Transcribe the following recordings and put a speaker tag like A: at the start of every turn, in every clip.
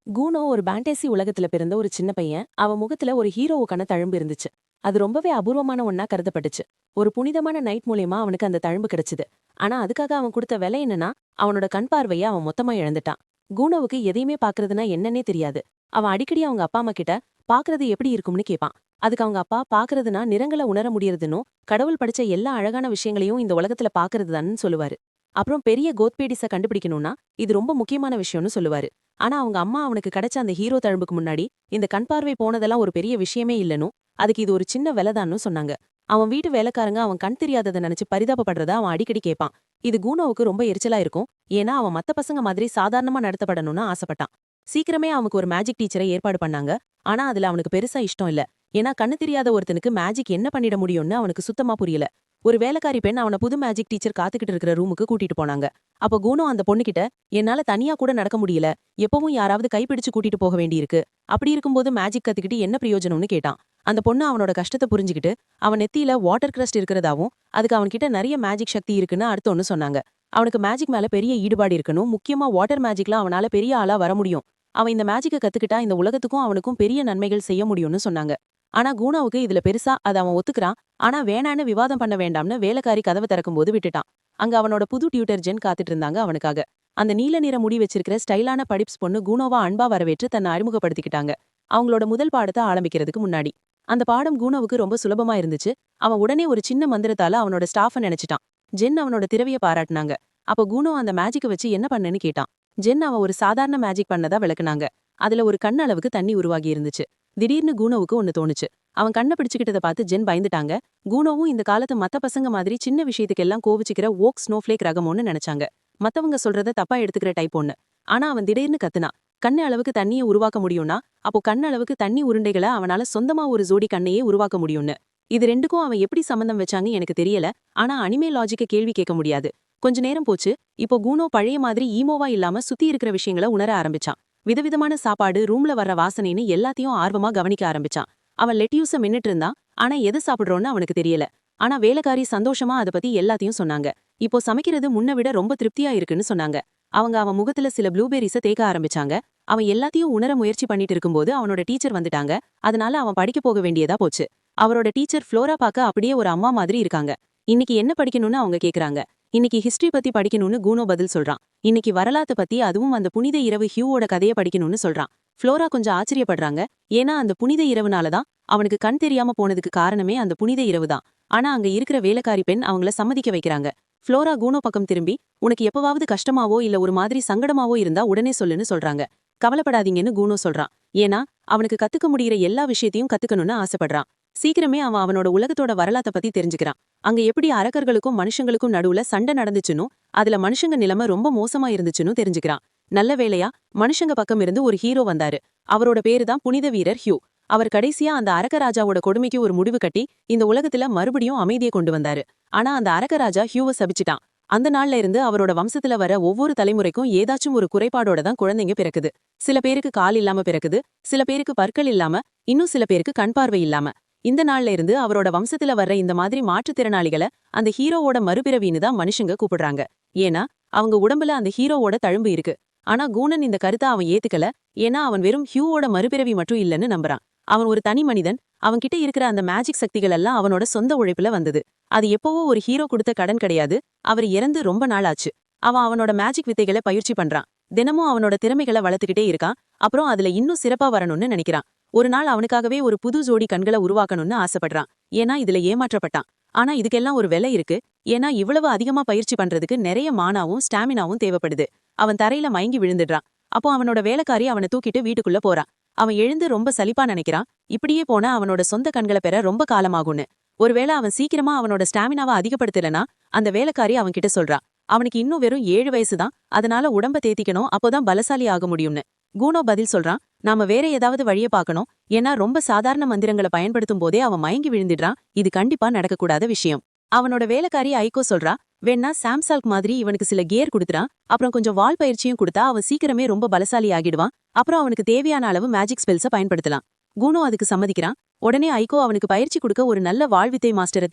A: கூனோ ஒரு பேண்டேசி உலகத்துல பிறந்த ஒரு சின்ன பையன். அவன் முகத்துல ஒரு ஹீரோவுக்கான தழும்பு இருந்துச்சு. அது ரொம்பவே அபூர்வமான ஒண்ணா கருதப்பட்டுச்சு. ஒரு புனிதமான நைட் மூலியமா அவனுக்கு அந்த தழும்பு கிடைச்சுது. ஆனா அதுக்காக அவன் கொடுத்த விலை என்னன்னா, அவனோட கண் பார்வைய அவன் மொத்தமா இழந்துட்டான். கூனோவுக்கு எதையுமே பாக்குறதுனா என்னன்னே தெரியாது. அவன் அடிக்கடி அவங்க அப்பா அம்மா கிட்ட பாக்குறது எப்படி இருக்கும்னு கேட்பான். அதுக்கு அவங்க அப்பா பாக்குறதுனா நிறங்களை உணர முடியறதுன்னும், கடவுள் படிச்ச எல்லா அழகான விஷயங்களையும் இந்த உலகத்துல பாக்குறதுதான்னு சொல்லுவாரு. அப்புறம் பெரிய கோத்பேடிஸ கண்டுபிடிக்கணும்னா இது ரொம்ப முக்கியமான விஷயம்னு சொல்லுவாரு. ஆனா அவங்க அம்மா அவனுக்கு கிடைச்ச அந்த ஹீரோ தழும்புக்கு முன்னாடி இந்த கண் பார்வை போனதெல்லாம் ஒரு பெரிய விஷயமே இல்லனும், அதுக்கு இது ஒரு சின்ன வேலைதான்னு சொன்னாங்க. அவன் வீட்டு வேலைக்காரங்க அவன் கண் தெரியாததை நினைச்சு பரிதாபப்படுறத அவன் அடிக்கடி கேட்பான். இது கூனோவுக்கு ரொம்ப எரிச்சலா இருக்கும். ஏன்னா அவன் மத்த பசங்க மாதிரி சாதாரணமா நடத்தப்படணும்னு ஆசைப்பட்டான். சீக்கிரமே அவனுக்கு ஒரு மேஜிக் டீச்சரை ஏற்பாடு பண்ணாங்க. ஆனா அதுல அவனுக்கு பெருசா இஷ்டம் இல்ல. ஏன்னா கண்ணு தெரியாத ஒருத்தனுக்கு மேஜிக் என்ன பண்ணிட முடியும்னு அவனுக்கு சுத்தமா புரியல. ஒரு வேலைக்காரி பெண் அவன புது மேஜிக் டீச்சர் காத்துக்கிட்டு இருக்கிற ரூமுக்கு கூட்டிட்டு போனாங்க. அப்ப கூனோ அந்த பொண்ணுகிட்ட, என்னால தனியா கூட நடக்க முடியல, எப்பவும் யாராவது கைப்பிடிச்சு கூட்டிட்டு போக வேண்டியிருக்கு. அப்படி இருக்கும்போது மேஜிக் கத்துக்கிட்டு என்ன பிரயோஜனம்னு கேட்டான். அந்த பொண்ணு அவனோட கஷ்டத்தை புரிஞ்சுக்கிட்டு, அவன் நெத்தியில வாட்டர் கிரஸ்ட் இருக்கிறதாவும், அதுக்கு அவன்கிட்ட நிறைய மேஜிக் சக்தி இருக்குன்னு அர்த்தம்னு சொன்னாங்க. அவனுக்கு மேஜிக் மேல பெரிய ஈடுபாடு இருக்கணும், முக்கியமா வாட்டர் மேஜிக்ல அவனால பெரிய ஆளா வர முடியும். அவன் இந்த மேஜிக்க கத்துக்கிட்டா இந்த உலகத்துக்கும் அவனுக்கும் பெரிய நன்மைகள் செய்ய முடியும்னு சொன்னாங்க. ஆனா கூனாவுக்கு இதுல பெருசா அத அவன் ஒத்துக்கிறான். ஆனா வேணான்னு விவாதம் பண்ண வேண்டாம்னு வேலைக்காரி கதவை திறக்கும்போது விட்டுட்டான். அங்க அவனோட புது டியூட்டர் ஜென் காத்துட்டு இருந்தாங்க அவனுக்காக. அந்த நீல நிற முடி வச்சிருக்கிற ஸ்டைலான படிப்ஸ் பொண்ணு கூனோவா அன்பா வரவேற்று தன்னை அறிமுகப்படுத்திக்கிட்டாங்க. அவங்களோட முதல் பாடத்தை ஆரம்பிக்கிறதுக்கு முன்னாடி அந்த பாடம் கூனோவுக்கு ரொம்ப சுலபமா இருந்துச்சு. அவன் உடனே ஒரு சின்ன மந்திரத்தால அவனோட ஸ்டாஃப நினைச்சிட்டான். ஜென் அவனோட திறமைய பாராட்டினாங்க. அப்ப கூனோ அந்த மேஜிக்க வச்சு என்ன பண்ணேன்னு கேட்டான். ஜென் அவன் ஒரு சாதாரண மேஜிக் பண்ணதா விளக்குனாங்க. அதுல ஒரு கண் அளவுக்கு தண்ணி உருவாகி இருந்துச்சு. திடீர்னு கூனோவுக்கு ஒண்ணு தோணுச்சு. அவன் கண்ணை பிடிச்சுக்கிட்டதை பார்த்து ஜென் பயந்துட்டாங்க. கூனோவும் இந்த காலத்து மத்த பசங்க மாதிரி சின்ன விஷயத்துக்கெல்லாம் கோவிச்சுக்கிற ஓக் ஸ்னோஃப்ளேக் ரகமோன்னு நினைச்சாங்க. மத்தவங்க சொல்றத தப்பா எடுத்துக்கிற டைப் ஒண்ணு. ஆனா அவன் திடீர்னு கத்துனான். கண்ணு அளவுக்கு தண்ணியை உருவாக்க முடியும்னா, அப்போ கண் அளவுக்கு தண்ணி உருண்டைகளை அவனால சொந்தமா ஒரு ஜோடி கண்ணையே உருவாக்க முடியும்னு. இது ரெண்டுக்கும் அவன் எப்படி சம்பந்தம் வச்சாங்க எனக்கு தெரியல. ஆனா அனிமே லாஜிக்க கேள்வி கேட்க முடியாது. கொஞ்ச நேரம் போச்சு. இப்போ கூனோ பழைய மாதிரி ஈமோவா இல்லாம சுத்தி இருக்கிற விஷயங்களை உணர ஆரம்பிச்சான். விதவிதமான சாப்பாடு, ரூம்ல வர்ற வாசனைன்னு எல்லாத்தையும் ஆர்வமா கவனிக்க ஆரம்பிச்சான். அவன் லெட்யூஸ மின்னுட்டு இருந்தான். ஆனா எதை சாப்பிடுறோன்னு அவனுக்கு தெரியல. ஆனா வேலைக்காரி சந்தோஷமா அத பத்தி எல்லாத்தையும் சொன்னாங்க. இப்போ சமைக்கிறது முன்ன விட ரொம்ப திருப்தியா இருக்குன்னு சொன்னாங்க. அவங்க அவன் முகத்துல சில ப்ளூபெரிஸ தேக்க ஆரம்பிச்சாங்க. அவன் எல்லாத்தையும் உணர முயற்சி பண்ணிட்டு இருக்கும்போது அவனோட டீச்சர் வந்துட்டாங்க. அதனால அவன் படிக்க போக வேண்டியதா போச்சு. அவரோட டீச்சர் ஃப்ளோரா பார்க்க அப்படியே ஒரு அம்மா மாதிரி இருக்காங்க. இன்னைக்கு என்ன படிக்கணும்னு அவங்க கேக்குறாங்க. இன்னைக்கு ஹிஸ்டரி பத்தி படிக்கணும்னு கூனோ பதில் சொல்றான். இன்னைக்கு வரலாத்த பத்தி, அதுவும் அந்த புனித இரவு ஹியூவோட கதைய படிக்கணும்னு சொல்றான். ஃப்ளோரா கொஞ்சம் ஆச்சரியப்படுறாங்க. ஏன்னா அந்த புனித இரவுனால தான் அவனுக்கு கண் தெரியாம போனதுக்கு காரணமே அந்த புனித இரவு தான். ஆனா அங்க இருக்கிற வேலைக்காரி பெண் அவங்கள சம்மதிக்க வைக்கிறாங்க. ஃப்ளோரா கூனோ பக்கம் திரும்பி, உனக்கு எப்பவாவது கஷ்டமாவோ இல்ல ஒரு மாதிரி சங்கடமாவோ இருந்தா உடனே சொல்லுன்னு சொல்றாங்க. கவலைப்படாதீங்கன்னு கூனோ சொல்றான். ஏன்னா அவனுக்கு கத்துக்க முடியிற எல்லா விஷயத்தையும் கத்துக்கணும்னு ஆசைப்படுறான். சீக்கிரமே அவன் அவனோட உலகத்தோட வரலாத்த பத்தி தெரிஞ்சுக்கிறான். அங்க எப்படி அரக்கர்களுக்கும் மனுஷங்களுக்கும் நடுவுல சண்டை நடந்துச்சுன்னு, அதுல மனுஷங்க நிலைமை ரொம்ப மோசமா இருந்துச்சுன்னு தெரிஞ்சுக்கிறான். நல்ல வேளையா மனுஷங்க பக்கம் இருந்து ஒரு ஹீரோ வந்தாரு. அவரோட பேரு தான் புனித வீரர் ஹியூ. அவர் கடைசியா அந்த அரக்கராஜாவோட கொடுமைக்கு ஒரு முடிவு கட்டி இந்த உலகத்துல மறுபடியும் அமைதியை கொண்டு வந்தாரு. ஆனா அந்த அரக்கராஜா ஹியூவை சபிச்சிட்டான். அந்த நாள்ல இருந்து அவரோட வம்சத்துல வர ஒவ்வொரு தலைமுறைக்கும் ஏதாச்சும் ஒரு குறைபாடோட தான் குழந்தைங்க பிறக்குது. சில பேருக்கு கால் இல்லாம பிறக்குது, சில பேருக்கு பற்கள் இல்லாம, இன்னும் சில பேருக்கு கண் பார்வை இல்லாம. இந்த நாள்ல இருந்து அவரோட வம்சத்துல வர்ற இந்த மாதிரி மாற்றுத்திறனாளிகளை அந்த ஹீரோவோட மறுபிறவின்னு தான் மனுஷங்க கூப்பிடுறாங்க. ஏன்னா அவங்க உடம்புல அந்த ஹீரோவோட தழும்பு இருக்கு. ஆனா கூனன் இந்த கருத்தை அவன் ஏத்துக்கல. ஏன்னா அவன் வெறும் ஹியூவோட மறுபிறவி மட்டும் இல்லைன்னு நம்புறான். அவன் ஒரு தனி மனிதன். அவன்கிட்ட இருக்கிற அந்த மேஜிக் சக்திகள் எல்லாம் அவனோட சொந்த உழைப்புல வந்தது. அது எப்பவோ ஒரு ஹீரோ கொடுத்த கடன் கிடையாது. அவர் இறந்து ரொம்ப நாள் ஆச்சு. அவன் அவனோட மேஜிக் வித்தைகளை பயிற்சி பண்றான். தினமும் அவனோட திறமைகளை வளர்த்துக்கிட்டே இருக்கான். அப்புறம் அதுல இன்னும் சிறப்பா வரணும்னு நினைக்கிறான். ஒரு நாள் அவனுக்காகவே ஒரு புது ஜோடி கண்களை உருவாக்கணும்னு ஆசைப்படுறான். ஏன்னா இதுல ஏமாற்றப்பட்டான். ஆனா இதுக்கெல்லாம் ஒரு விலை இருக்கு. ஏன்னா இவ்வளவு அதிகமா பயிற்சி பண்றதுக்கு நிறைய மானாவும் ஸ்டாமினாவும் தேவைப்படுது. அவன் தரையில மயங்கி விழுந்துடுறான். அப்போ அவனோட வேலைக்காரி அவனை தூக்கிட்டு வீட்டுக்குள்ள போறான். அவன் எழுந்து ரொம்ப சலிப்பா நினைக்கிறான். இப்படியே போனா அவனோட சொந்த கண்களை பெற ரொம்ப காலமாகும்னு. ஒருவேளை அவன் சீக்கிரமா அவனோட ஸ்டாமினாவை அதிகப்படுத்தலனா அந்த வேலைக்காரி அவன் கிட்ட சொல்றான். அவனுக்கு இன்னும் வெறும் 7 வயசுதான். அதனால உடம்ப தேத்திக்கணும், அப்போதான் பலசாலி ஆக முடியும்னு. கூனோ பதில் சொல்றான். நாம வேற ஏதாவது வழியை பார்க்கணும். ஏன்னா ரொம்ப சாதாரண மந்திரங்களை பயன்படுத்தும் போதே அவன் மயங்கி விழுந்துடுறான். இது கண்டிப்பா நடக்கக்கூடாத விஷயம். அவனோட வேலைக்காரி ஐகோ சொல்றா. வேணா சாம்சால்க் மாதிரி இவனுக்கு சில கியர் கொடுத்துறான். அப்புறம் கொஞ்சம் வால் பயிற்சியும் கொடுத்தா அவன் சீக்கிரமே ரொம்ப பலசாலி ஆகிடுவான். அப்புறம் அவனுக்கு தேவையான அளவு மேஜிக் ஸ்பெல்ஸை பயன்படுத்தலாம். கூனோ அதுக்கு சம்மதிக்கிறான். உடனே ஐகோ அவனுக்கு பயிற்சி கொடுக்க ஒரு நல்ல வாழ்வித்தை மாஸ்டரை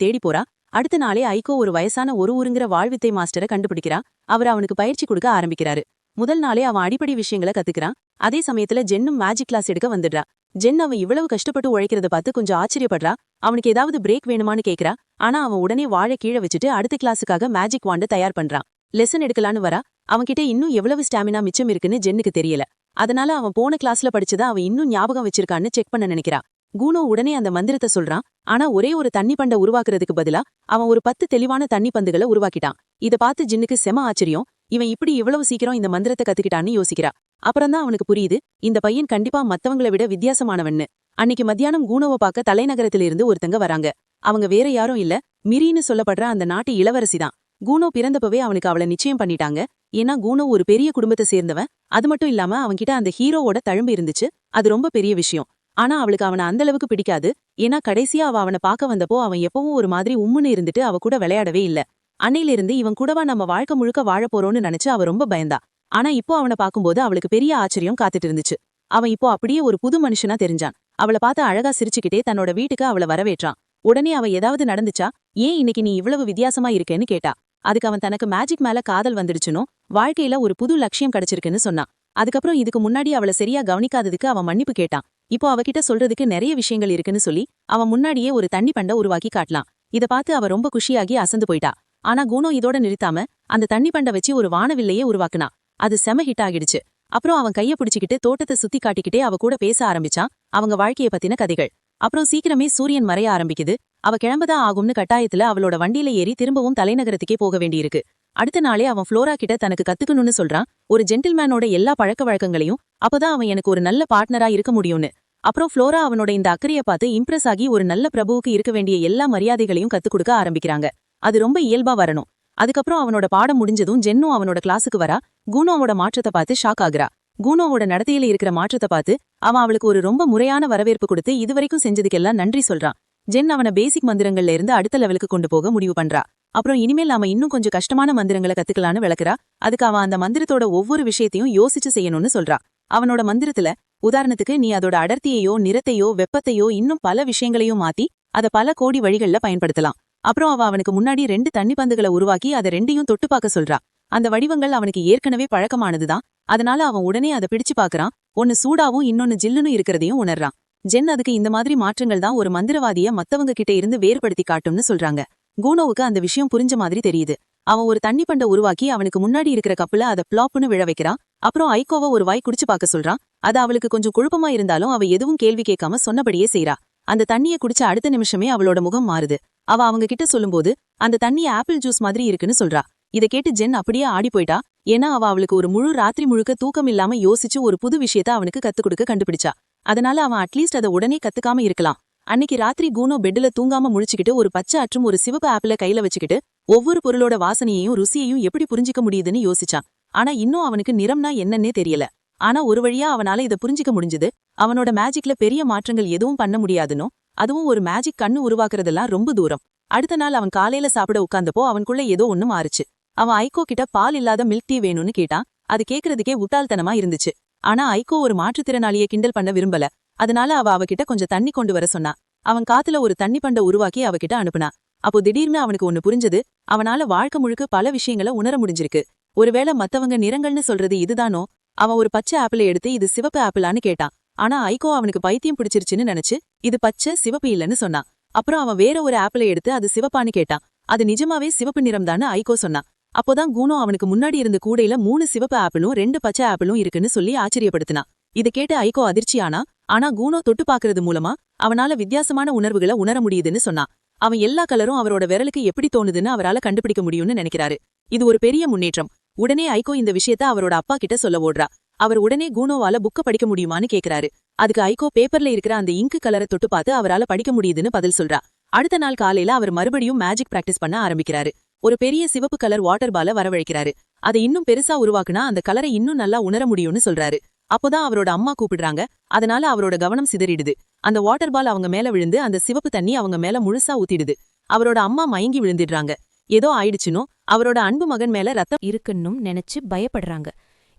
A: தேடி போறா. அடுத்த நாளே ஐகோ ஒரு வயசான ஒரு ஊருங்கிற வாழ்வித்தை மாஸ்டரை கண்டுபிடிக்கிறா. அவர் அவனுக்கு பயிற்சி கொடுக்க ஆரம்பிக்கிறாரு. முதல் நாளே அவன் அடிப்படை விஷயங்களை கத்துக்கிறான். அதே சமயத்துல ஜென்னும் மேஜிக் கிளாஸ் எடுக்க வந்துடுறா. ஜென் அவன் இவ்வளவு கஷ்டப்பட்டு உழைக்கிறத பார்த்து கொஞ்சம் ஆச்சரியப்படுறா. அவனுக்கு ஏதாவது பிரேக் வேணுமான்னு கேக்குறா. ஆனா அவன் உடனே வாழை கீழே வச்சுட்டு அடுத்த கிளாஸுக்காக மேஜிக் வாண்ட தயார் பண்றான். லெசன் எடுக்கலான்னு வரா. அவன்கிட்ட இன்னும் எவ்வளவு ஸ்டாமினா மிச்சம் இருக்குன்னு ஜென்னுக்கு தெரியல. அதனால அவன் போன கிளாஸ்ல படிச்சதா அவன் இன்னும் ஞாபகம் வச்சிருக்கான்னு செக் பண்ண நினைக்கிறா. கூனோ உடனே அந்த மந்திரத்தை சொல்றான். ஆனா ஒரே ஒரு தண்ணி பண்டை உருவாக்குறதுக்கு பதிலா அவன் ஒரு 10 தெளிவான தண்ணி பந்துகளை உருவாக்கிட்டான். இத பார்த்து ஜின்னுக்கு செம ஆச்சரியம். இவன் இப்படி இவ்வளவு சீக்கிரம் இந்த மந்திரத்தை கத்துக்கிட்டான்னு யோசிக்கிறா. அப்புறம்தான் அவனுக்கு புரியுது, இந்த பையன் கண்டிப்பா மத்தவங்கள விட வித்தியாசமானவன்னு. அன்னைக்கு மத்தியானம் கூனோவை பார்க்க தலைநகரத்திலிருந்து ஒருத்தங்க வராங்க. அவங்க வேற யாரும் இல்ல, மிரின்னு சொல்லப்படுற அந்த நாட்டு இளவரசிதான். கூனோ பிறந்தப்பவே அவனுக்கு அவளை நிச்சயம் பண்ணிட்டாங்க. ஏன்னா கூனோ ஒரு பெரிய குடும்பத்தை சேர்ந்தவன். அது மட்டும் இல்லாம அவன்கிட்ட அந்த ஹீரோவோட தழும்பு இருந்துச்சு. அது ரொம்ப பெரிய விஷயம். ஆனா அவளுக்கு அவனை அந்த அளவுக்கு பிடிக்காது. ஏன்னா கடைசியா அவனை பார்க்க வந்தப்போ அவன் எப்பவும் ஒரு மாதிரி உம்முன்னு இருந்துட்டு அவ கூட விளையாடவே இல்ல. அன்னையிலிருந்து இவன் கூடவா நம்ம வாழ்க்கை முழுக்க வாழ போறோம்னு நினைச்சு அவ ரொம்ப பயந்தா. ஆனா இப்போ அவனை பார்க்கும்போது அவளுக்கு பெரிய ஆச்சரியம் காத்துட்டு இருந்துச்சு. அவன் இப்போ அப்படியே ஒரு புது மனுஷனா தெரிஞ்சான். அவளை பார்த்து அழகா சிரிச்சுக்கிட்டே தன்னோட வீட்டுக்கு அவளை வரவேற்றான். உடனே அவ ஏதாவது நடந்துச்சா, ஏன் இன்னைக்கு நீ இவ்வளவு வித்தியாசமா இருக்கேன்னு கேட்டா. அதுக்கு அவன் தனக்கு மேஜிக் மேல காதல் வந்துடுச்சுனோ, வாழ்க்கையில ஒரு புது லட்சியம் கிடைச்சிருக்குன்னு சொன்னான். அதுக்கப்புறம் இதுக்கு முன்னாடி அவளை சரியா கவனிக்காததுக்கு அவன் மன்னிப்பு கேட்டான். இப்போ அவகிட்ட சொல்றதுக்கு நிறைய விஷயங்கள் இருக்குன்னு சொல்லி அவன் முன்னாடியே ஒரு தண்ணி பண்டை உருவாக்கி காட்டலாம். இத பார்த்து அவ ரொம்ப குஷியாகி அசந்து போயிட்டா. ஆனா கூனோ இதோட நிறுத்தாம அந்த தண்ணி பண்டை வச்சு ஒரு வானவில்லையே உருவாக்குனா. அது செம ஹிட் ஆகிடுச்சு. அப்புறம் அவன் கைய பிடிச்சிக்கிட்டு தோட்டத்தை சுத்தி காட்டிக்கிட்டே அவ கூட பேச ஆரம்பிச்சான். அவங்க வாழ்க்கைய பத்தின கதைகள். அப்புறம் சீக்கிரமே சூரியன் மறைய ஆரம்பிக்குது. அவ கிளம்புதான் ஆகும்னு கட்டாயத்துல அவளோட வண்டியில ஏறி திரும்பவும் தலைநகரத்துக்கே போக வேண்டியிருக்கு. அடுத்த நாளே அவன் ஃப்ளோரா கிட்ட தனக்கு கத்துக்கணும்னு சொல்றான். ஒரு ஜென்டில்மேனோட எல்லா பழக்க வழக்கங்களையும், அப்பதான் அவன் எனக்கு ஒரு நல்ல பார்ட்னரா இருக்க முடியும்னு. அப்புறம் ஃப்ளோரா அவனோட இந்த அக்கறைய பார்த்து இம்ப்ரெஸ் ஆகி ஒரு நல்ல பிரபுவுக்கு இருக்க வேண்டிய எல்லா மரியாதைகளையும் கத்துக் கொடுக்க ஆரம்பிக்கிறாங்க. அது ரொம்ப இயல்பா வரணும். அதுக்கப்புறம் அவனோட பாடம் முடிஞ்சதும் ஜென்னும் அவனோட கிளாஸுக்கு வரா. கூனோவோட மாற்றத்தை பார்த்து ஷாக் ஆகுறா. கூனோவோட நடத்தையில இருக்கிற மாற்றத்தை பார்த்து அவன் அவளுக்கு ஒரு ரொம்ப முறையான வரவேற்பு கொடுத்து இதுவரைக்கும் செஞ்சதுக்கெல்லாம் நன்றி சொல்றான். ஜென் அவனை பேசிக் மந்திரங்கள்ல இருந்து அடுத்த லெவலுக்கு கொண்டு போக முடிவு பண்றா. அப்புறம் இனிமேல் நாம இன்னும் கொஞ்சம் கஷ்டமான மந்திரங்களை கத்துக்கலான்னு விளக்குறா. அதுக்கு அவன் அந்த மந்திரத்தோட ஒவ்வொரு விஷயத்தையும் யோசிச்சு செய்யணும்னு சொல்றா. அவனோட மந்திரத்துல உதாரணத்துக்கு நீ அதோட அடர்த்தியையோ நிறத்தையோ வெப்பத்தையோ இன்னும் பல விஷயங்களையும் மாத்தி அதை பல கோடி வழிகள்ல பயன்படுத்தலாம். அப்புறம் அவனுக்கு முன்னாடி 2 தண்ணி பந்துகளை உருவாக்கி அதை 2யும் தொட்டு பார்க்க சொல்றா. அந்த வடிவங்கள் அவனுக்கு ஏற்கனவே பழக்கமானதுதான். அதனால அவன் உடனே அதை பிடிச்சு பாக்குறான். ஒன்னு சூடாவும் இன்னொன்னு ஜில்லுன்னு இருக்கிறதையும் உணர்றான். ஜென் அதுக்கு இந்த மாதிரி மாற்றங்கள் தான் ஒரு மந்திரவாதிய மத்தவங்க கிட்ட இருந்து வேறுபடுத்தி காட்டும்னு சொல்றாங்க. கூனோவுக்கு அந்த விஷயம் புரிஞ்ச மாதிரி தெரியுது. அவன் ஒரு தண்ணி பண்டை உருவாக்கி அவனுக்கு முன்னாடி இருக்கிற கப்புல அதை பிளாப்னு விழ வைக்கிறான். அப்புறம் ஐகோவை ஒரு வாய் குடிச்சு பார்க்க சொல்றான். அது அவளுக்கு கொஞ்சம் குழப்பமா இருந்தாலும் அவ எதுவும் கேள்வி கேட்காம சொன்னபடியே செய்றா. அந்த தண்ணியை குடிச்ச அடுத்த நிமிஷமே அவளோட முகம் மாறுது. அவ அவங்க கிட்ட சொல்லும்போது அந்த தண்ணி ஆப்பிள் ஜூஸ் மாதிரி இருக்குன்னு சொல்றா. இதை கேட்டு ஜென் அப்படியே ஆடி போயிட்டா. ஏன்னா அவளுக்கு ஒரு முழு ராத்திரி முழுக்க தூக்கம் இல்லாம யோசிச்சு ஒரு புது விஷயத்த அவனுக்கு கத்துக் கொடுக்க கண்டுபிடிச்சா. அதனால அவன் அட்லீஸ்ட் அதை உடனே கத்துக்காம இருக்கலாம். அன்னைக்கு ராத்திரி கூனோ பெட்ல தூங்காம முழிச்சுக்கிட்டு ஒரு பச்சை அற்றும் ஒரு சிவப்பு ஆப்பிள கையில வச்சுக்கிட்டு ஒவ்வொரு பொருளோட வாசனையையும் ருசியையும் எப்படி புரிஞ்சிக்க முடியுதுன்னு யோசிச்சான். ஆனா இன்னும் அவனுக்கு நிறம்னா என்னன்னே தெரியல. ஆனா ஒரு வழியா அவனால இதை புரிஞ்சிக்க முடிஞ்சது. அவனோட மேஜிக்ல பெரிய மாற்றங்கள் எதுவும் பண்ண முடியாதுன்னு, அதுவும் ஒரு மேஜிக் கண்ணு உருவாக்குறதெல்லாம் ரொம்ப தூரம். அடுத்த நாள் அவன் காலையில சாப்பிட உட்கார்ந்தப்போ அவனுக்குள்ள ஏதோ ஒண்ணு மாறுச்சு. அவன் ஐகோ கிட்ட பால் இல்லாத மில்க் டீ வேணும்னு கேட்டான். அது கேக்குறதுக்கே முட்டாள்தனமா இருந்துச்சு. ஆனா ஐகோ ஒரு மாற்றுத்திறனாளியை கிண்டல் பண்ண விரும்பல. அதனால அவகிட்ட கொஞ்சம் தண்ணி கொண்டு வர சொன்னா. அவன் காத்துல ஒரு தண்ணி பண்டை உருவாக்கி அவகிட்ட அனுப்புனா. அப்போ திடீர்னு அவனுக்கு ஒண்ணு புரிஞ்சது. அவனால வாழ்க்கை முழுக்க பல விஷயங்களை உணர முடிஞ்சிருக்கு. ஒருவேளை மத்தவங்க நிறங்கள்னு சொல்றது இதுதானோ? அவன் ஒரு பச்சை ஆப்பிளை எடுத்து இது சிவப்பு ஆப்பிளான்னு கேட்டான். ஆனா ஐகோ அவனுக்கு பைத்தியம் பிடிச்சிருச்சுன்னு நினைச்சு இது பச்சை சிவப்பு இல்லன்னு சொன்னான். அப்புறம் அவன் வேற ஒரு ஆப்பிளை எடுத்து அது சிவப்பான்னு கேட்டான். அது நிஜமாவே சிவப்பு நிறம்தான்னு ஐகோ சொன்னான். அப்போதான் கூனோ அவனுக்கு முன்னாடி இருந்த கூடையில 3 சிவப்பு ஆப்பிளும் 2 பச்சை ஆப்பிளும் இருக்குன்னு சொல்லி ஆச்சரியப்படுத்தினான். இதை கேட்டு ஐகோ அதிர்ச்சியானா. ஆனா கூனோ தொட்டு பாக்குறது மூலமா அவனால வித்தியாசமான உணர்வுகளை உணர முடியுதுன்னு சொன்னான். அவன் எல்லா கலரும் அவரோட விரலுக்கு எப்படி தோணுதுன்னு அவரால கண்டுபிடிக்க முடியும்னு நினைக்கிறாரு. இது ஒரு பெரிய முன்னேற்றம். உடனே ஐகோ இந்த விஷயத்த அவரோட அப்பா கிட்ட சொல்ல ஓடுறா. அவர் உடனே கூனோவால புக்க படிக்க முடியுமான்னு கேக்குறாரு. அதுக்கு ஐகோ பேப்பர்ல இருக்கிற அந்த இங்கு கலரை தொட்டு பார்த்து அவரால படிக்க முடியுதுன்னு பதில் சொல்றா. அடுத்த நாள் காலையில அவர் மறுபடியும் மேஜிக் பிராக்டிஸ் பண்ண ஆரம்பிக்கிறாரு. ஒரு பெரிய சிவப்பு கலர் வாட்டர் பால வரவழைக்கிறாரு. அதை இன்னும் பெருசா உருவாக்குனா அந்த கலரை இன்னும் நல்லா உணர முடியும்னு சொல்றாரு. அப்போதான் அவரோட அம்மா கூப்பிடுறாங்க. அதனால அவரோட கவனம் சிதறிடுது. அந்த வாட்டர் பால் அவங்க மேல விழுந்து அந்த சிவப்பு தண்ணி அவங்க மேல முழுசா ஊத்திடுது. அவரோட அம்மா மயங்கி விழுந்துடுறாங்க. ஏதோ ஆயிடுச்சுனோ அவரோட அன்பு மகன் மேல ரத்தம்
B: இருக்குன்னும் நினைச்சு பயப்படுறாங்க.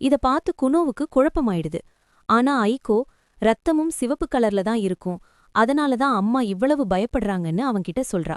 B: இத பார்த்து குனோவுக்கு குழப்பமாயிடுது. ஆனா ஐகோ ரத்தமும் சிவப்பு கலர்ல தான் இருக்கும், அதனாலதான் அம்மா இவ்வளவு பயப்படுறாங்கன்னு அவன்கிட்ட சொல்றா.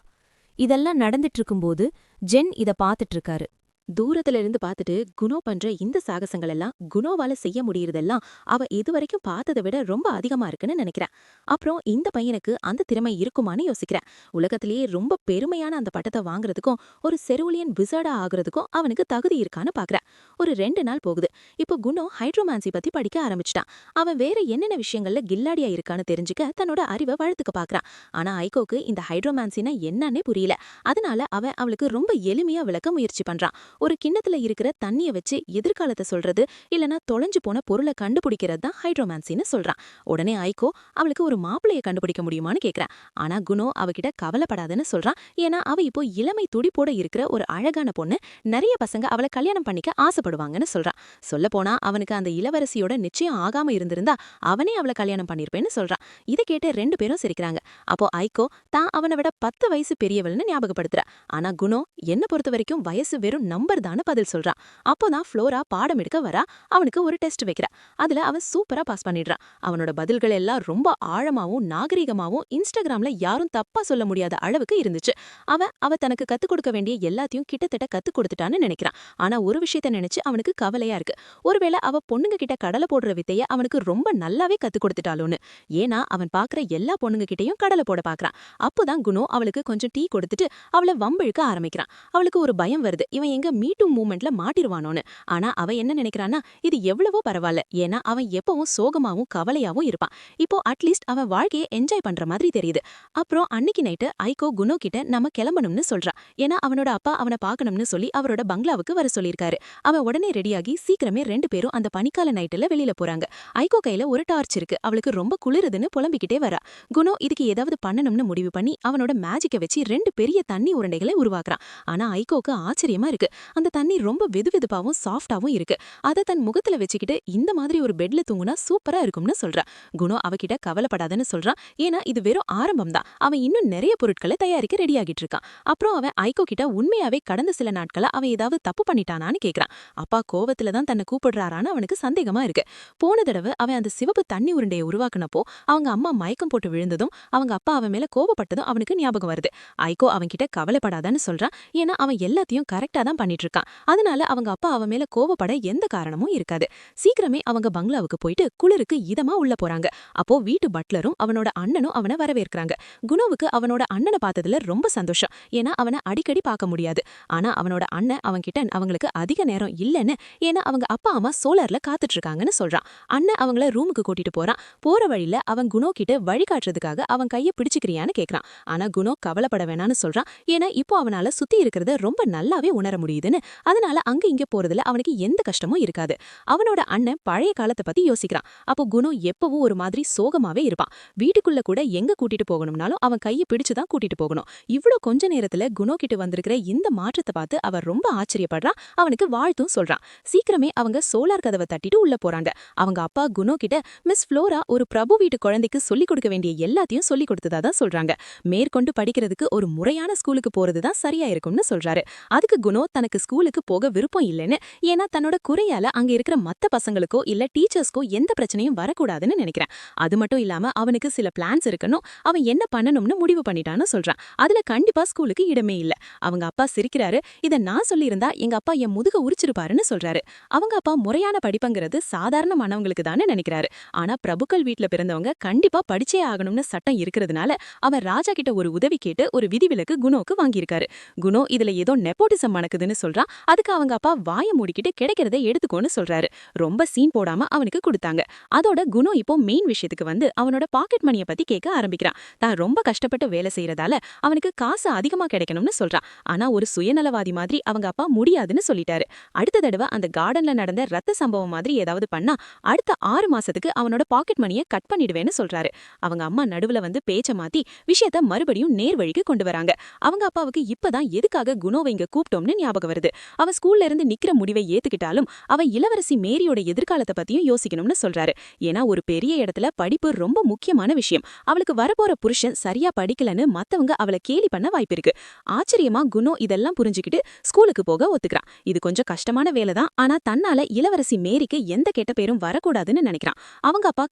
B: இதெல்லாம் நடந்துட்டு இருக்கும்போது ஜென் இத பாத்துட்டு இருக்காரு. தூரத்துல இருந்து பார்த்துட்டு குணோ பண்ற இந்த சாகசங்கள் எல்லாம் குணோவால செய்ய முடியறதெல்லாம் அவ இதுவரைக்கும் பார்த்ததை விட ரொம்ப அதிகமா இருக்குன்னு நினைக்கிறேன். அப்புறம் இந்த பையனுக்கு அந்த திறமை இருக்குமான்னு யோசிக்கிறேன். உலகத்திலேயே ரொம்ப பெருமையான அந்த பட்டத்தை வாங்குறதுக்கும் ஒரு செருலியன் விசர்டா ஆகுறதுக்கும் அவனுக்கு தகுதி இருக்கான்னு பாக்குறேன். ஒரு 2 நாள் போகுது. இப்போ குணோ ஹைட்ரோமான்சி பத்தி படிக்க ஆரம்பிச்சிட்டான். அவன் வேற என்னென்ன விஷயங்கள்ல கில்லாடியா இருக்கான்னு தெரிஞ்சுக்க தன்னோட அறிவை வளர்த்துக்க பாக்குறான். ஆனா ஐகோக்கு இந்த ஹைட்ரோமான்சினா என்னன்னே புரியல. அதனால அவன் அவளுக்கு ரொம்ப எளிமையா விளக்க முயற்சி பண்றான். ஒரு கிண்ணத்துல இருக்கிற தண்ணிய வச்சு எதிர்காலத்தை சொல்றது இல்லனா தொலைஞ்சு போன பொருளை கண்டுபிடிக்கிறது தான் ஹைட்ரோமான்சின்னு சொல்றான். உடனே ஐகோ அவளுக்கு ஒரு மாப்பிளைய கண்டுபிடிக்க முடியுமான்னு கேக்குறான். ஆனா குணோ அவகிட்ட கவலைப்படாதன்னு சொல்றான். ஏன்னா அவ இப்போ இளமை துடிப்போட இருக்கிற ஒரு அழகான பொண்ணு. நிறைய பசங்க அவளை கல்யாணம் பண்ணிக்க ஆசைப்படுவாங்கன்னு சொல்றான். சொல்ல போனா அவனுக்கு அந்த இளவரசியோட நிச்சயம் ஆகாம இருந்திருந்தா அவனே அவளை கல்யாணம் பண்ணிருப்பேன்னு சொல்றான். இதை கேட்டு 2 பேரும் சிரிக்கிறாங்க. அப்போ ஐகோ தான் அவனை விட 10 வயசு பெரியவள்னு ஞாபகப்படுத்துறா. ஆனா குணோ என்ன பொறுத்த வரைக்கும் வயசு வெறும் நம்பர் தான் பதில் சொல்றான். அப்போதான் ஃப்ளோரா பாடம் எடுக்க வரா. அவனுக்கு ஒரு டெஸ்ட் வைக்கிறா. அதுல அவன் சூப்பரா பாஸ் பண்ணிடுறான். அவனோட பதில்கள் எல்லாம் ரொம்ப ஆழமாவும் நாகரிகமாவும் இன்ஸ்டாகிராம்ல யாரும் தப்பா சொல்ல முடியாத அளவுக்கு இருந்துச்சு. அவ தனக்கு கத்துக் கொடுக்க வேண்டிய எல்லாத்தையும் கிட்டத்தட்ட கத்துக் கொடுத்துட்டான்னு நினைக்கிறான். ஆனா ஒரு விஷயத்த நினைச்சு அவனுக்கு கவலையா இருக்கு. ஒருவேளை அவ பொண்ணுங்க கிட்ட கடலை போடுற வித்தைய அவனுக்கு ரொம்ப நல்லாவே கத்துக் கொடுத்துட்டாளோன்னு. ஏன்னா அவன் பாக்குற எல்லா பொண்ணுங்க கிட்டயும் கடலை போட பாக்குறான். அப்போதான் குணோ அவளுக்கு கொஞ்சம் டீ கொடுத்துட்டு அவளை வம்பிழுக்க ஆரம்பிக்கிறான். அவளுக்கு ஒரு பயம் வருது. இவன் எங்க மீட்டு மூமெண்ட்ல மாட்டிருவானோன்னு. ஆனா அவ என்ன நினைக்கிறான்னா இது எவ்வளவோ பரவாயில்ல. ஏன்னா அவன் எப்பவும் சோகமாவும் கவலையாவும் இருப்பான். இப்போ அட்லீஸ்ட் அவன் வாழ்க்கையை என்ஜாய் பண்ற மாதிரி தெரியுது. அப்புறம் அன்னைக்கு நைட்டு ஐகோ குணோ கிட்ட நம்ம கிளம்பணும்னு சொல்றா. ஏன்னா அவனோட அப்பா அவனை பார்க்கணும்னு சொல்லி அவரோட பங்களாவுக்கு வர சொல்லியிருக்காரு. அவன் உடனே ரெடியாகி சீக்கிரமே 2 பேரும் அந்த பனிக்கால நைட்டுல வெளியில போறாங்க. ஐகோ கையில ஒரு டார்ச் இருக்கு. அவளுக்கு ரொம்ப குளிருதுன்னு புலம்பிக்கிட்டே வரா. குணோ இதுக்கு ஏதாவது பண்ணணும்னு முடிவு பண்ணி அவனோட மேஜிக்கை வச்சு 2 பெரிய தண்ணி உருண்டைகளை உருவாக்குறான். ஆனா ஐகோக்கு ஆச்சரியமா இருக்கு. அந்த தண்ணி ரொம்ப வெதுவெதுப்பாவும் சாஃப்டாவும் இருக்கு. அத தன் முகத்துல வச்சுக்கிட்டு இந்த மாதிரி ஒரு பெட்ல தூங்குனா சூப்பரா இருக்கும்னு சொல்றா. குணோ அவகிட்ட கவலைப்படாதன்னு சொல்றான். ஏன்னா இது வெறும் ஆரம்பம் தான். அவன் இன்னும் நிறைய பொருட்களை தயாரிக்க ரெடி ஆகிட்டு இருக்கான். அப்புறம் அவன் ஐகோ கிட்ட உண்மையாவே கடந்த சில நாட்களா அவன் ஏதாவது தப்பு பண்ணிட்டானான்னு கேக்குறான். அப்பா கோவத்துல தான் தன்னை கூப்பிடுறாரான்னு அவனுக்கு சந்தேகமா இருக்கு. போன தடவை அவன் அந்த சிவப்பு தண்ணி உருண்டையை உருவாக்குனப்போ அவங்க அம்மா மயக்கம் போட்டு விழுந்ததும் அவங்க அப்பா அவன் மேல கோவப்பட்டதும் அவனுக்கு ஞாபகம் வருது. ஐகோ அவன் கிட்ட கவலைப்படாதான்னு சொல்றான். ஏன்னா அவன் எல்லாத்தையும் கரெக்டா தான் பண்ணிட்டு இருக்கான். அதனால அவங்க அப்பா அவன் மேல கோவப்பட எந்த காரணமும் இருக்காது. சீக்கிரமே அவங்க பங்களாவுக்கு போயிட்டு குளிருக்கு இதமா உள்ள போறாங்க. அப்போ வீட்டு பட்லரும் அவனோட அண்ணனும் அவனை வரவேற்கிறாங்க. குணோவுக்கு அவனோட அண்ணனை பார்த்ததுல ரொம்ப சந்தோஷம். ஏன்னா அவனை அடிக்கடி பார்க்க முடியாது. ஆனா அவனோட அண்ணன் அவன்கிட்ட அவங்களுக்கு அதிக நேரம் இல்லைன்னு, ஏன்னா அவங்க அப்பா அம்மா சோலார்ல காத்துட்டு இருக்காங்கன்னு சொல்றான். அண்ணன் அவங்கள ரூமுக்கு கூட்டிட்டு போறான். போற வழியில அவன் குணோ கிட்ட வழிகாட்டுறதுக்காக அவன் கைய பிடிச்சுக்கிறியான்னு கேக்குறான். ஆனா குணோ கவலைப்பட வேணான்னு சொல்றான். ஏன்னா இப்போ அவனால சுத்தி இருக்கிறத ரொம்ப நல்லாவே உணர முடியுதுன்னு. அதனால அங்க இங்க போறதுல அவனுக்கு எந்த கஷ்டமும் இருக்காது. அவனோட அண்ணன் பழைய காலத்தை பத்தி யோசிக்கிறான். அப்போ குணோ எப்பவும் ஒரு மாதிரி சோகமாவே இருப்பான். வீட்டுக்குள்ள கூட எங்க கூட்டிட்டு போகணும்னாலும் அவன் கையை பிடிச்சுதான் கூட்டிட்டு போகணும். இவ்ளோ கொஞ்ச நேரத்துல குணோ கிட்ட வந்திருக்கிற இந்த மாற்றத்தை பார்த்து அவன் ரொம்ப ஆச்சரியப்படுறான். அவனுக்கு வாழ்த்தும் சொல்றான். சீக்கிரமே அவங்க சோலார் கதவை தட்டிட்டு உள்ள போறாங்க. அவங்க அப்பா குணோ கிட்ட மிஸ் ஃப்ளோரா ஒரு பிரபு வீட்டு குழந்தைக்கு சொல்லிக் கொடுக்க வேண்டிய எல்லாத்தையும் சொல்லிக் கொடுத்ததா தான் சொல்றாங்க. மேற்கொண்டு படிக்கிறதுக்கு ஒரு முறையான ஸ்கூலுக்கு போறதுதான் சரியா இருக்கும்னு சொல்றாரு. அதுக்கு குணோ தனக்கு ஸ்கூலுக்கு போக விருப்பம் இல்லைன்னு, ஏன்னா தன்னோட குறையால அங்க இருக்கிற மத்த பசங்களுக்கோ இல்ல டீச்சர்ஸ்க்கோ எந்த பிரச்சனையும் வரக்கூடாதுன்னு நினைக்கிறேன். அது மட்டும் இல்லாம அவனுக்கு சில பிளான்ஸ் இருக்கணும். அவன் என்ன பண்ணணும்னு முடிவு பண்ணிட்டான்னு சொல்றான். அதுல கண்டிப்பா ஸ்கூலுக்கு இடமே இல்ல. அவங்க அப்பா சிரிக்கிறாரு. இத நான் சொல்லியிருந்தா எங்க அப்பா என் முதுக உரிச்சிருப்பாருன்னு சொல்றாரு. அவங்க அப்பா முறையான படிப்புங்கிறது சாதாரணமானவங்களுக்கு தானே நினைக்கிறாரு. ஆனா பிரபுக்கள் வீட்ல பிறந்தவங்க கண்டிப்பா படிச்சே ஆகணும்னு சட்டம் இருக்கிறதுனால அவன் ராஜா கிட்ட ஒரு உதவி கேட்டு ஒரு விதிவிலக்கு குணோக்கு வாங்கியிருக்காரு. குணோ இதுல ஏதோ நெப்போட்டிசம் மணக்குதுன்னு சொல்றான். அதுக்கு அவங்க அப்பா வாய மூடிக்கிட்டு கிடைக்கிறத எடுத்துக்கோன்னு சொல்றாரு. ரொம்ப சீன் போடாம அவனுக்கு கொடுத்தாங்க. அதோட குணோ இப்போ மெயின் விஷயத்துக்கு வந்து அவனோட பாக்கெட் மணியை பத்தி கேட்க ஆரம்பிக்கிறான். தான் ரொம்ப கஷ்டப்பட்டு வேலை செய்யறதால அவனுக்கு காசு அதிகமா கிடைக்கணும்னு சொல்றான். ஆனா ஒரு சுயநலவாதி மாதிரி அவங்க அப்பா முடியாதுன்னு சொல்லிட்டாரு. அடுத்த தடவை அந்த கார்டன்ல நடந்த ரத்த சம்பவம் மாதிரி ஏதாவது பண்ணா அடுத்த 6 மாசத்துக்கு அவனோட பாக்கெட் மணியை கட் பண்ணிடுவேன்னு சொல்றாரு. அவங்க அம்மா நடுவுல வந்து பேச்ச மாத்தி விஷயத்த மறுபடியும் நேர் வழிக்கு கொண்டு வராங்க. அவங்க அப்பாவுக்கு இப்பதான் எதுக்காக குணோவை இங்க கூப்பிட்டோம்னு ஞாபகம் வருது. அவன் ஸ்கூல்ல இருந்து நிக்கிற முடிவை ஏத்துக்கிட்டாலும் அவன் இளவரசி மேரியோட எதிர்காலத்தை பத்தியும் யோசிக்கணும்னு சொல்றாரு. ஏன்னா ஒரு பெரிய இடத்துல படிப்பு ரொம்ப முக்கியமான விஷயம். அவளுக்கு வரப்போற புருஷன் சரியா படிக்கலன்னு மத்தவங்க அவளை கேலி பண்ண வாய்ப்பு இருக்கு. ஆச்சரியமா குணோ இதெல்லாம் புரிஞ்சுக்கிட்டு ஸ்கூலுக்கு போக ஒத்துக்கிறான். இது கொஞ்சம் கஷ்டமான வேலைதான். ஆனா தன்னால இளவரசி மேரிக்கு எந்த கெட்ட பேரும் வரக்கூடாதுன்னு நினைக்கிறான். அவங்க அப்பா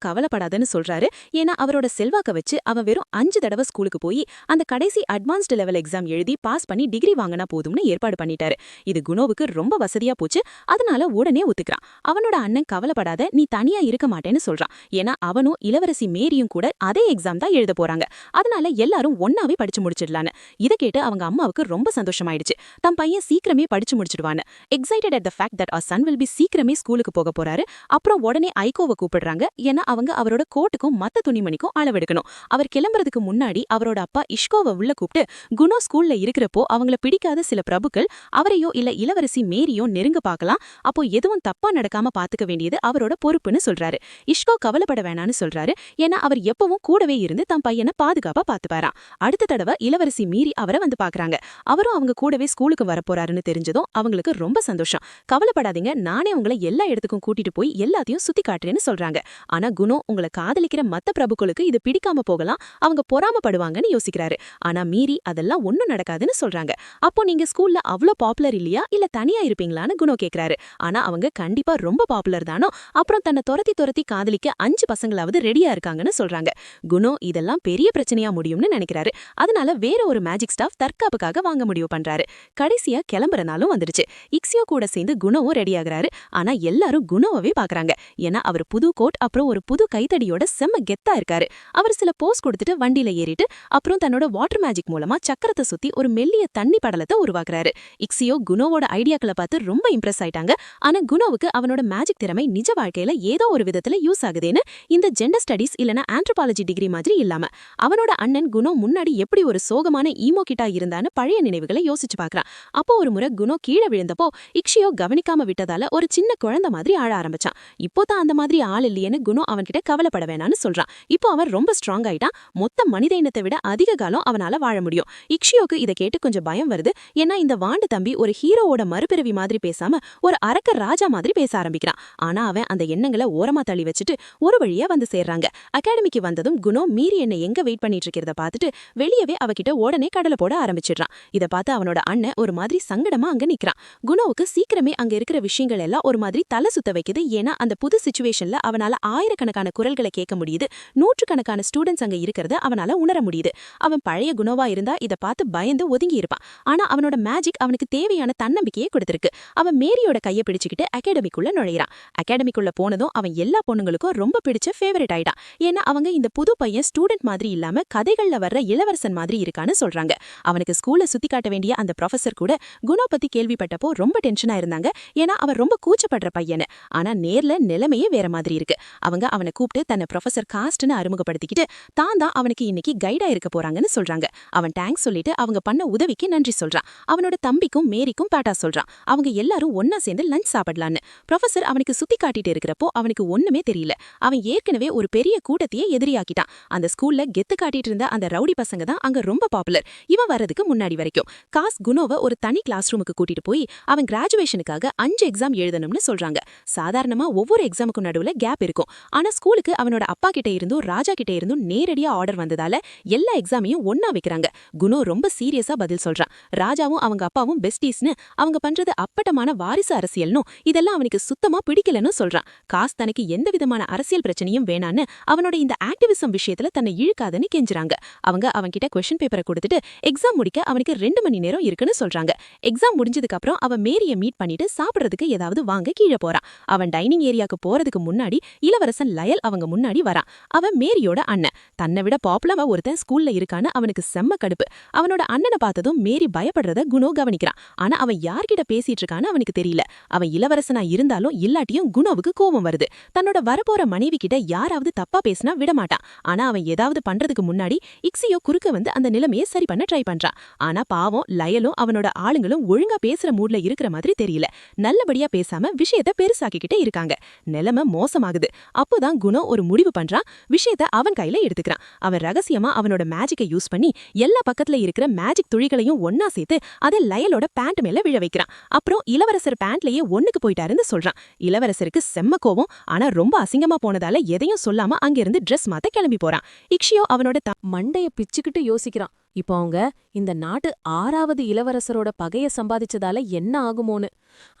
B: கவலைப்படாதுன்னு சொல்றாரு. ஏன்னா அவரோட செல்வாக்க வச்சு அவன் வெறும் 5 தடவை ஸ்கூலுக்கு போய் அந்த கடைசி அட்வான்ஸ்டு லெவல் எக்ஸாம் எழுதி பாஸ் பண்ணி டிகிரி வாங்கினா போதும்னு ஏற்பாடு பண்ணிட்டாரு. இது குணோவுக்கு ரொம்ப வசதியா போச்சு. அதனால உடனே ஒத்துக்கிறான். அவனோட அண்ணன் கவலைப்படாத, நீ தனியா இருக்க மாட்டேன்னு சொல்றான். ஏன்னா அவனும் இளவரசி மேரியும் கூட அதே எக்ஸாம் தான் எழுத போறாங்க. அதனால எல்லாரும் ஒன்னாவே படிச்சு முடிச்சிடலான்னு. இத கேட்டு அவங்க அம்மாவுக்கு ரொம்ப சந்தோஷமாயிடுச்சு. தம் பையன் சீக்கிரமே படிச்சு முடிச்சிடுவான்னு. Excited at the fact that our son will be சீக்கிரமே ஸ்கூலுக்கு போக போறாரு. அப்புறம் உடனே ஐகோவை கூப்பிடுறாங்க. ஏன்னா அவங்க அவரோட கோட்டுக்கும் மத்த துணிமணிக்கும் அளவெடுக்கணும். அவர் கிளம்புறதுக்கு முன்னாடி அவரோட அப்பா இஷ்கோவை உள்ள கூப்பிட்டு, குணோ ஸ்கூல்ல இருக்கிறப்போ அவங்கள பிடிக்காத சில பிரபுக்கள் அவரையோ இல்ல இளவரசி மேரியோ நெருங்க பார்க்கலாம். அப்போ எதுவும் தப்பா நடக்காம பாத்துக்க வேண்டியது அவரோட பொறுப்புன்னு சொல்றாரு. இஷ்கோ கவலைப்பட வேணான்னு சொல்றாரு. ஏன்னா அவர் எப்பவும் கூடவே இருந்து தம் பையனை பாதுகாப்பா பாத்துப்பாராம். அடுத்த தடவை இளவரசி மீறி அவரை வந்து பாக்குறாங்க. அவரும் அவங்க கூடவே ஸ்கூலுக்கு வரப்போறாருன்னு தெரிஞ்சதும் அவங்களுக்கு ரொம்ப சந்தோஷம். கவலைப்படாதீங்க, நானே உங்களை எல்லா இடத்துக்கும் கூட்டிட்டு போய் எல்லாத்தையும் சுத்தி காட்டுறேன்னு சொல்றாங்க. ஆனா குணோ உங்களை காதலிக்கிற மத்த பிரபுக்களுக்கு இது பிடிக்காம போகலாம், அவங்க பொறாமப்படுவாங்கன்னு யோசிக்கிறாரு. ஆனா மீறி அதெல்லாம் ஒண்ணும் நடக்காதுன்னு சொல்றாங்க. அப்போ நீங்க ஸ்கூல்ல அவ்ளோ பாப்புலர் இல்லையா, இல்ல தனியா இருப்பீங்களான்னு குணோ கேக்குறாரு. ஆனா அவங்க கண்டிப்பா ரொம்ப பாப்புலர் தானோ. அப்புறம் தன்னை துரத்தி துரத்தி காதலிக்க 5 பசங்களாவது ரெடியா இருக்காங்கன்னு சொல்றாங்க. குணோ இதெல்லாம் பெரிய பிரச்சனையா முடியும்னு நினைக்கிறாரு. அதனால வேற ஒரு மேஜிக் ஸ்டாஃப் தற்காப்புக்காக வாங்க முடிவு பண்றாரு. கடைசியா கிளம்புற நாளும் வந்துடுச்சு. இக்ஸியோ கூட சேர்ந்து குணோவும் ரெடி ஆகுறாரு. ஆனா எல்லாரும் குணோவவே பாக்குறாங்க. ஏன்னா அவர் புது கோட் அப்புறம் ஒரு புது கைத்தடியோட செம்ம கெத்தா இருக்காரு. அவர் சில போஸ் கொடுத்துட்டு வண்டியில ஏறிட்டு அப்புறம் தன்னோட வாட்டர் மேஜிக் மூலமா சக்கரத்தை சுத்தி ஒரு மெல்லிய தண்ணி படலத்தை உருவாக்குறாரு. இக்ஸியோ குணோவோட ஐடியாக்களை பார்த்து ரொம்ப இம்ப்ரெஸ் ஆயிட்டாங்க. ஆனா குணோவுக்கு அவனோட மேஜிக் திறமை நிஜ வாழ்க்கையில ஏதோ ஒரு விதத்துல யூஸ் ஆகுதுன்னு இந்த ஜெண்டர் ஸ்டடீஸ் இல்லனா ஆந்த்ரோபாலஜி டிகிரி மாதிரி இல்லாம அவனோட அண்ணன் குணோ முன்னாடி எப்படி ஒரு சோகமான ஈமோ கிட்டா இருந்தான்னு பழைய நினைவுகளை யோசிச்சு பார்க்கறான். அப்போ ஒரு முறை குணோ கீழே விழுந்தப்போ இக்ஷியோ கவனிக்காம விட்டதால ஒரு சின்ன குழந்தை மாதிரி ஆழ ஆரம்பிச்சான். இப்போதான் அந்த மாதிரி ஆள் இல்லையேன்னு குணோ அவன்கிட்ட கவலைப்பட வேணான்னு சொல்றான். இப்போ அவன் ரொம்ப ஸ்ட்ராங் ஆயிட்டான். மொத்த மனித இனத்தை விட அதிக காலம் அவனால வாழ முடியும். இக்ஷியோக்கு இதை கேட்டு கொஞ்சம் பயம் வருது. ஏன்னா இந்த வாண்டு தம்பி ஒரு ஹீரோவோட மறுபிறவி மாதிரி பேசாம ஒரு அரக்க ராஜா மாதிரி பேச ஆரம்பிக்கிறான். ஆனா அவன் அந்த எண்ணங்களை ஓரமா தள்ளி வச்சுட்டு ஒரு வழியா வந்து சேர்றாங்க. அகாடமிக்கு வந்ததும் குணோ மீறி என்ன எங்க வெயிட் பண்ணிட்டு இருக்கிறத பார்த்துட்டு வெளியவே அவகிட்ட உடனே கடலை போட ஆரம்பிச்சிடுறான். இதை பார்த்து அவனோட அண்ணன் ஒரு மாதிரி சங்கடமா அங்க நிக்கிறான். குணோவுக்கு சீக்கிரமே அங்க இருக்கிற விஷயங்கள் எல்லாம் ஒரு மாதிரி தலை சுத்த வைக்குது. ஏன்னா அந்த புது சிச்சுவேஷன்ல அவனால ஆயிரக்கணக்கான குரல்களை கேட்க முடியுது. நூற்றுக்கணக்கான ஸ்டூடெண்ட்ஸ் அங்க இருக்கிறத அவனால உணர முடியுது. அவன் பழைய குணோவா இருந்தா இதை பார்த்து பயந்து ஒதுங்கி இருப்பான். ஆனா அவனோட மேஜிக் அவனுக்கு தேவையான தன்னம்பிக்கையை கொடுத்திருக்கு. அவன் மேரியோட கையை பிடிச்சுக்கிட்டு அகாடமிக்குள்ள நுழையிறான். அகாடமிக்குள்ள போனதும் அவன் எல்லா பொண்ணுங்களுக்கும் ரொம்ப பிடிச்ச ஃபேவரட் ஆயிட்டான். ஏன்னா அவங்க இந்த புது பையன் ஸ்டூடெண்ட் மாதிரி இல்லாம கதைகள்ல வர்ற இளவரசன் மாதிரி இருக்கான்னு சொல்றாங்க. அவனுக்கு ஸ்கூல்ல சுத்தி காட்ட வேண்டிய அந்த ப்ரொஃபசர் கூட குணோ பத்தி கேள்விப்பட்டப்போ ரொம்ப டென்ஷனா இருந்தாங்க. ஏன்னா அவன் ரொம்ப கூச்சப்படுற பையனு. ஆனா நேர்ல நிலைமையே வேற மாதிரி இருக்கு. அவங்க அவனை கூப்பிட்டு தன்னை ப்ரொஃபசர் காஸ்ட்னு அறிமுகப்படுத்திக்கிட்டு தான் அவனுக்கு இன்னைக்கு கைடா இருக்க போறாங்கன்னு சொல்றாங்க. அவன் தேங்க்ஸ் சொல்லிட்டு அவங்க பண்ண உதவிக்கு நன்றி சொல்றான். அவனோட தம்பிக்கும் மேரிக்கும் டாடா சொல்றான். அவங்க எல்லாரும் ஒன்னா சேர்ந்து லஞ்ச் சாப்பிடலான்னு. ப்ரொஃபசர் அவனுக்கு சுத்தி காட்டிட்டு இருக்கிறப்போ அவனுக்கு ஒண்ணுமே தெரியல. அவன் ஏற்கனவே ஒரு பெரிய கூட்டத்தையே எதிரியாக்கிட்டான். அந்த ஸ்கூல்ல கெத்து காட்டிட்டு இருந்த அந்த ரவுடி பசங்க தான் அங்க ரொம்ப பாப்புலர். இவன் வரதுக்கு முன்னாடி வரைக்கும் காஸ் குணோவை ஒரு தனி கிளாஸ் ரூமுக்கு கூட்டிட்டு போய் அவன் கிராஜுவேஷனுக்காக 5 எக்ஸாம் எழுதணும்னு சொல்றாங்க. சாதாரணமா ஒவ்வொரு எக்ஸாமுக்கும் நடுவுல கேப் இருக்கும். ஆனா ஸ்கூலுக்கு அவனோட அப்பா கிட்ட இருந்தும் ராஜா கிட்ட இருந்தும் நேரடியா ஆர்டர் வந்ததால எல்லா எக்ஸாமையும் ஒன்னா வைக்கிறாங்க. குணோ ரொம்ப சீரியஸா பதில் சொல்றான். ராஜாவும் அவங்க அப்பாவும் பெஸ்டீஸ்னு, அவங்க பண்றது அப்பட்டமான வாரிசு அரசியல்னு, இதெல்லாம் அவனுக்கு சுத்தமா பிடிக்கலன்னு சொல்றான். காஸ் தனக்கு எந்த விதமான அரசியல் பிரச்சனையும் வேணான்னு அவனோட இந்த ஆக்டிவிசம் விஷயத்துல தன்னை இழுக்காதுன்னு கெஞ்சுறாங்க. அவங்க அவன்கிட்ட கொஸ்டின் பேப்பரை கொடுத்துட்டு எக்ஸாம் முடிக்க அவனுக்கு 2 மணி நேரம் இருக்குன்னு சொல்றாங்க. எக்ஸாம் முடிஞ்சதுக்கு அப்புறம் அவன் மேரிய மீட் பண்ணிட்டு சாப்பிடுறதுக்கு ஏதாவது வாங்க கீழே போறான். அவன் டைனிங் ஏரியாக்கு போறதுக்கு முன்னாடி இளவரசன் லயல் அவங்க முன்னாடி வரான். அவன் மேரியோட அண்ணன். தன்னை விட பாப்புலரா ஒருத்தன் ஸ்கூல்ல இருக்கான்னு அவனுக்கு செம்ம கடுப்பு. அவனோட அண்ணனை பார்த்ததும் மேரி பயப்படுறத குணோ கவனிக்கிறான். ஆனா அவன் யார்கிட்ட பேசிட்டு இருக்கான்னு அவனுக்கு தெரியல. அவன் இளவரசனா இருந்தாலும் இல்லாட்டியும் குணோவுக்கு கோபம் வருது. தன்னோட வரப்போற மனைவி கிட்ட யாராவது தப்பா பேசினா விடமாட்டான். ஆனா அவன் ஏதாவது பண்றதுக்கு முன்னாடி இக்ஸியோ குறுக்க வந்து அந்த நிலைமையை சரி பண்ண ட்ரை பண்றான். ஆனா பாவம் லயலும் அவனோட ஆளுங்களும் ஒழுங்கா பேசுற மூட்ல இருக்கிற மாதிரி தெரியல. நல்லபடியா பேசாம விஷயத்த பெருசாக்கிக்கிட்டே இருக்காங்க. நிலைமை மோசமாகுது. அப்போதான் குணோ ஒரு முடிவு பண்றான். விஷயத்த அவன் கையில எடுத்துக்கிறான். அவன் ரகசியமா அவனோட மேஜிக்கை யூஸ் பண்ணி எல்லா பக்கத்துல இருக்கிற மேஜிக் துளிகளையும் ஒன்னா சேர்த்து அதை லயலோட பேண்ட் மேல விழ வைக்கிறான். அப்புறம் இளவரசர் பேண்ட்லயே ஒண்ணுக்கு போயிட்டாருன்னு சொல்றான். இளவரசருக்கு செம்ம கோவம். ஆனா ரொம்ப அசிங்கமா போனதால எதையும் சொல்லாம அங்கிருந்து ட்ரெஸ் மாத்த கிளம்பி போறான். இக்ஷியோ அவனோட
A: மண்டைய பிச்சுக்கிட்டு யோசிக்கிறான். இப்போ அவங்க இந்த நாட்டு 6வது இளவரசரோட பகைய சம்பாதிச்சதால என்ன ஆகுமோன்னு.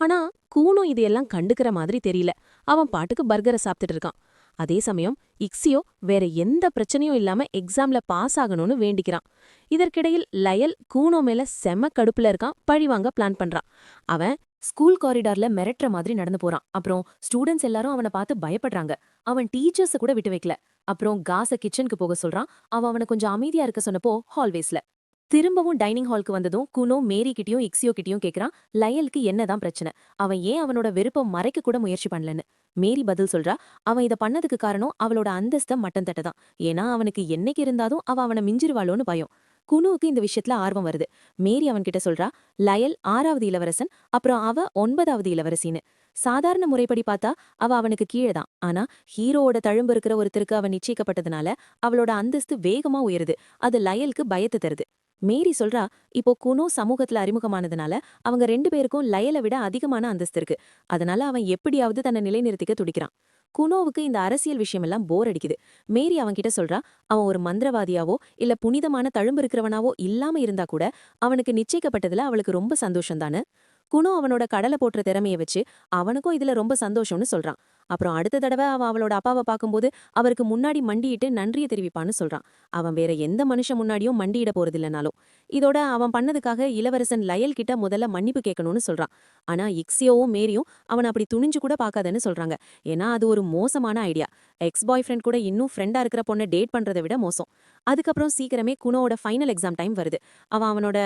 A: ஆனா கூனும் இதையெல்லாம் கண்டுக்கிற மாதிரி தெரியல. அவன் பாட்டுக்கு பர்கரை சாப்பிட்டுட்டு இருக்கான். அதே சமயம் இக்ஸியோ வேற எந்த பிரச்சனையும் இல்லாம எக்ஸாம்ல பாஸ் ஆகணும்னு வேண்டிக்கிறான். இதற்கிடையில் லயல் கூனோ மேல செம கடுப்புல இருக்கான், பழிவாங்க பிளான் பண்றான். அவன் ஸ்கூல் காரிடார்ல மிரட்டுற மாதிரி நடந்து போறான். அப்புறம் ஸ்டூடெண்ட்ஸ் எல்லாரும் அவனை பார்த்து பயப்படுறாங்க. அவன் டீச்சர்ஸ கூட விட்டு வைக்கல. அப்புறம் காஸ கிச்சனுக்கு போக சொல்றான். அவனை கொஞ்சம் அமைதியா இருக்க சொன்னப்போ ஹால்வேஸ்ல திரும்பவும் டைனிங் ஹால்க்கு வந்ததும் குனோ மேரி கிட்டயும் இக்ஸியோ கிட்டயும் கேக்குறான், லயலுக்கு என்னதான் பிரச்சனை, அவன் ஏன் அவனோட விருப்ப மறைக்க கூட முயற்சி பண்ணலன்னு. மேரி பதில் சொல்றா, அவன் இத பண்ணதுக்கு காரணம் அவளோட அந்தஸ்த மட்டம் தட்டதான். ஏன்னா அவனுக்கு என்னைக்கு இருந்தாலும் அவனை மிஞ்சிருவாளோன்னு பயம். குனுவுக்கு இந்த விஷயத்துல ஆர்வம் வருது. மேரி அவன்கிட்ட சொல்றா, லயல் 6வது இளவரசன், அப்புறம் அவ 9வது இளவரசின்னு. சாதாரண முறைப்படி பார்த்தா அவ அவனுக்கு கீழதான். ஆனா ஹீரோவோட தழும்பு இருக்கிற ஒருத்தருக்கு அவன் நிச்சயிக்கப்பட்டதுனால அவளோட அந்தஸ்து வேகமா உயருது. அது லயலுக்கு பயத்தை தருது. மேரி சொல்றா, இப்போ குனோ சமூகத்துல அறிமுகமானதுனால அவங்க 2 பேருக்கும் லயலை விட அதிகமான அந்தஸ்து இருக்கு. அதனால அவன் எப்படியாவது தன்னை நிலைநிறுத்திக்க துடிக்கிறான். குனோவுக்கு இந்த அரசியல் விஷயமெல்லாம் போர் அடிக்குது. மேரி அவன்கிட்ட சொல்றா, அவன் ஒரு மந்திரவாதியாவோ இல்ல புனிதமான தழும்பு இருக்கிறவனாவோ இல்லாம இருந்தா கூட அவனுக்கு நிச்சயிக்கப்பட்டதுல அவளுக்கு ரொம்ப சந்தோஷம். குனோ அவனோட கடலை போட்டுற திறமைய வச்சு அவனுக்கும் இதுல ரொம்ப சந்தோஷம்னு சொல்றான். அப்புறம் அடுத்த தடவை அவன் அவளோட அப்பாவை பார்க்கும்போது அவருக்கு முன்னாடி மண்டியிட்டு நன்றியை தெரிவிப்பான்னு சொல்றான். அவன் வேற எந்த மனுஷன் முன்னாடியும் மண்டியிட போறதில்லனாலும். இதோட அவன் பண்ணதுக்காக இளவரசன் லயல் கிட்ட முதல்ல மன்னிப்பு கேட்கணும்னு சொல்றான். ஆனா இக்ஸியோவும் மேரியும் அவன் அப்படி துணிஞ்சு கூட பார்க்காதன்னு சொல்றாங்க. ஏன்னா அது ஒரு மோசமான ஐடியா. எக்ஸ் பாய் ஃப்ரெண்ட் கூட இன்னும் ஃப்ரெண்டா இருக்கிற பொண்ணை டேட் பண்றதை விட மோசம். அதுக்கப்புறம் சீக்கிரமே குனோவோட ஃபைனல் எக்ஸாம் டைம் வருது. அவனோட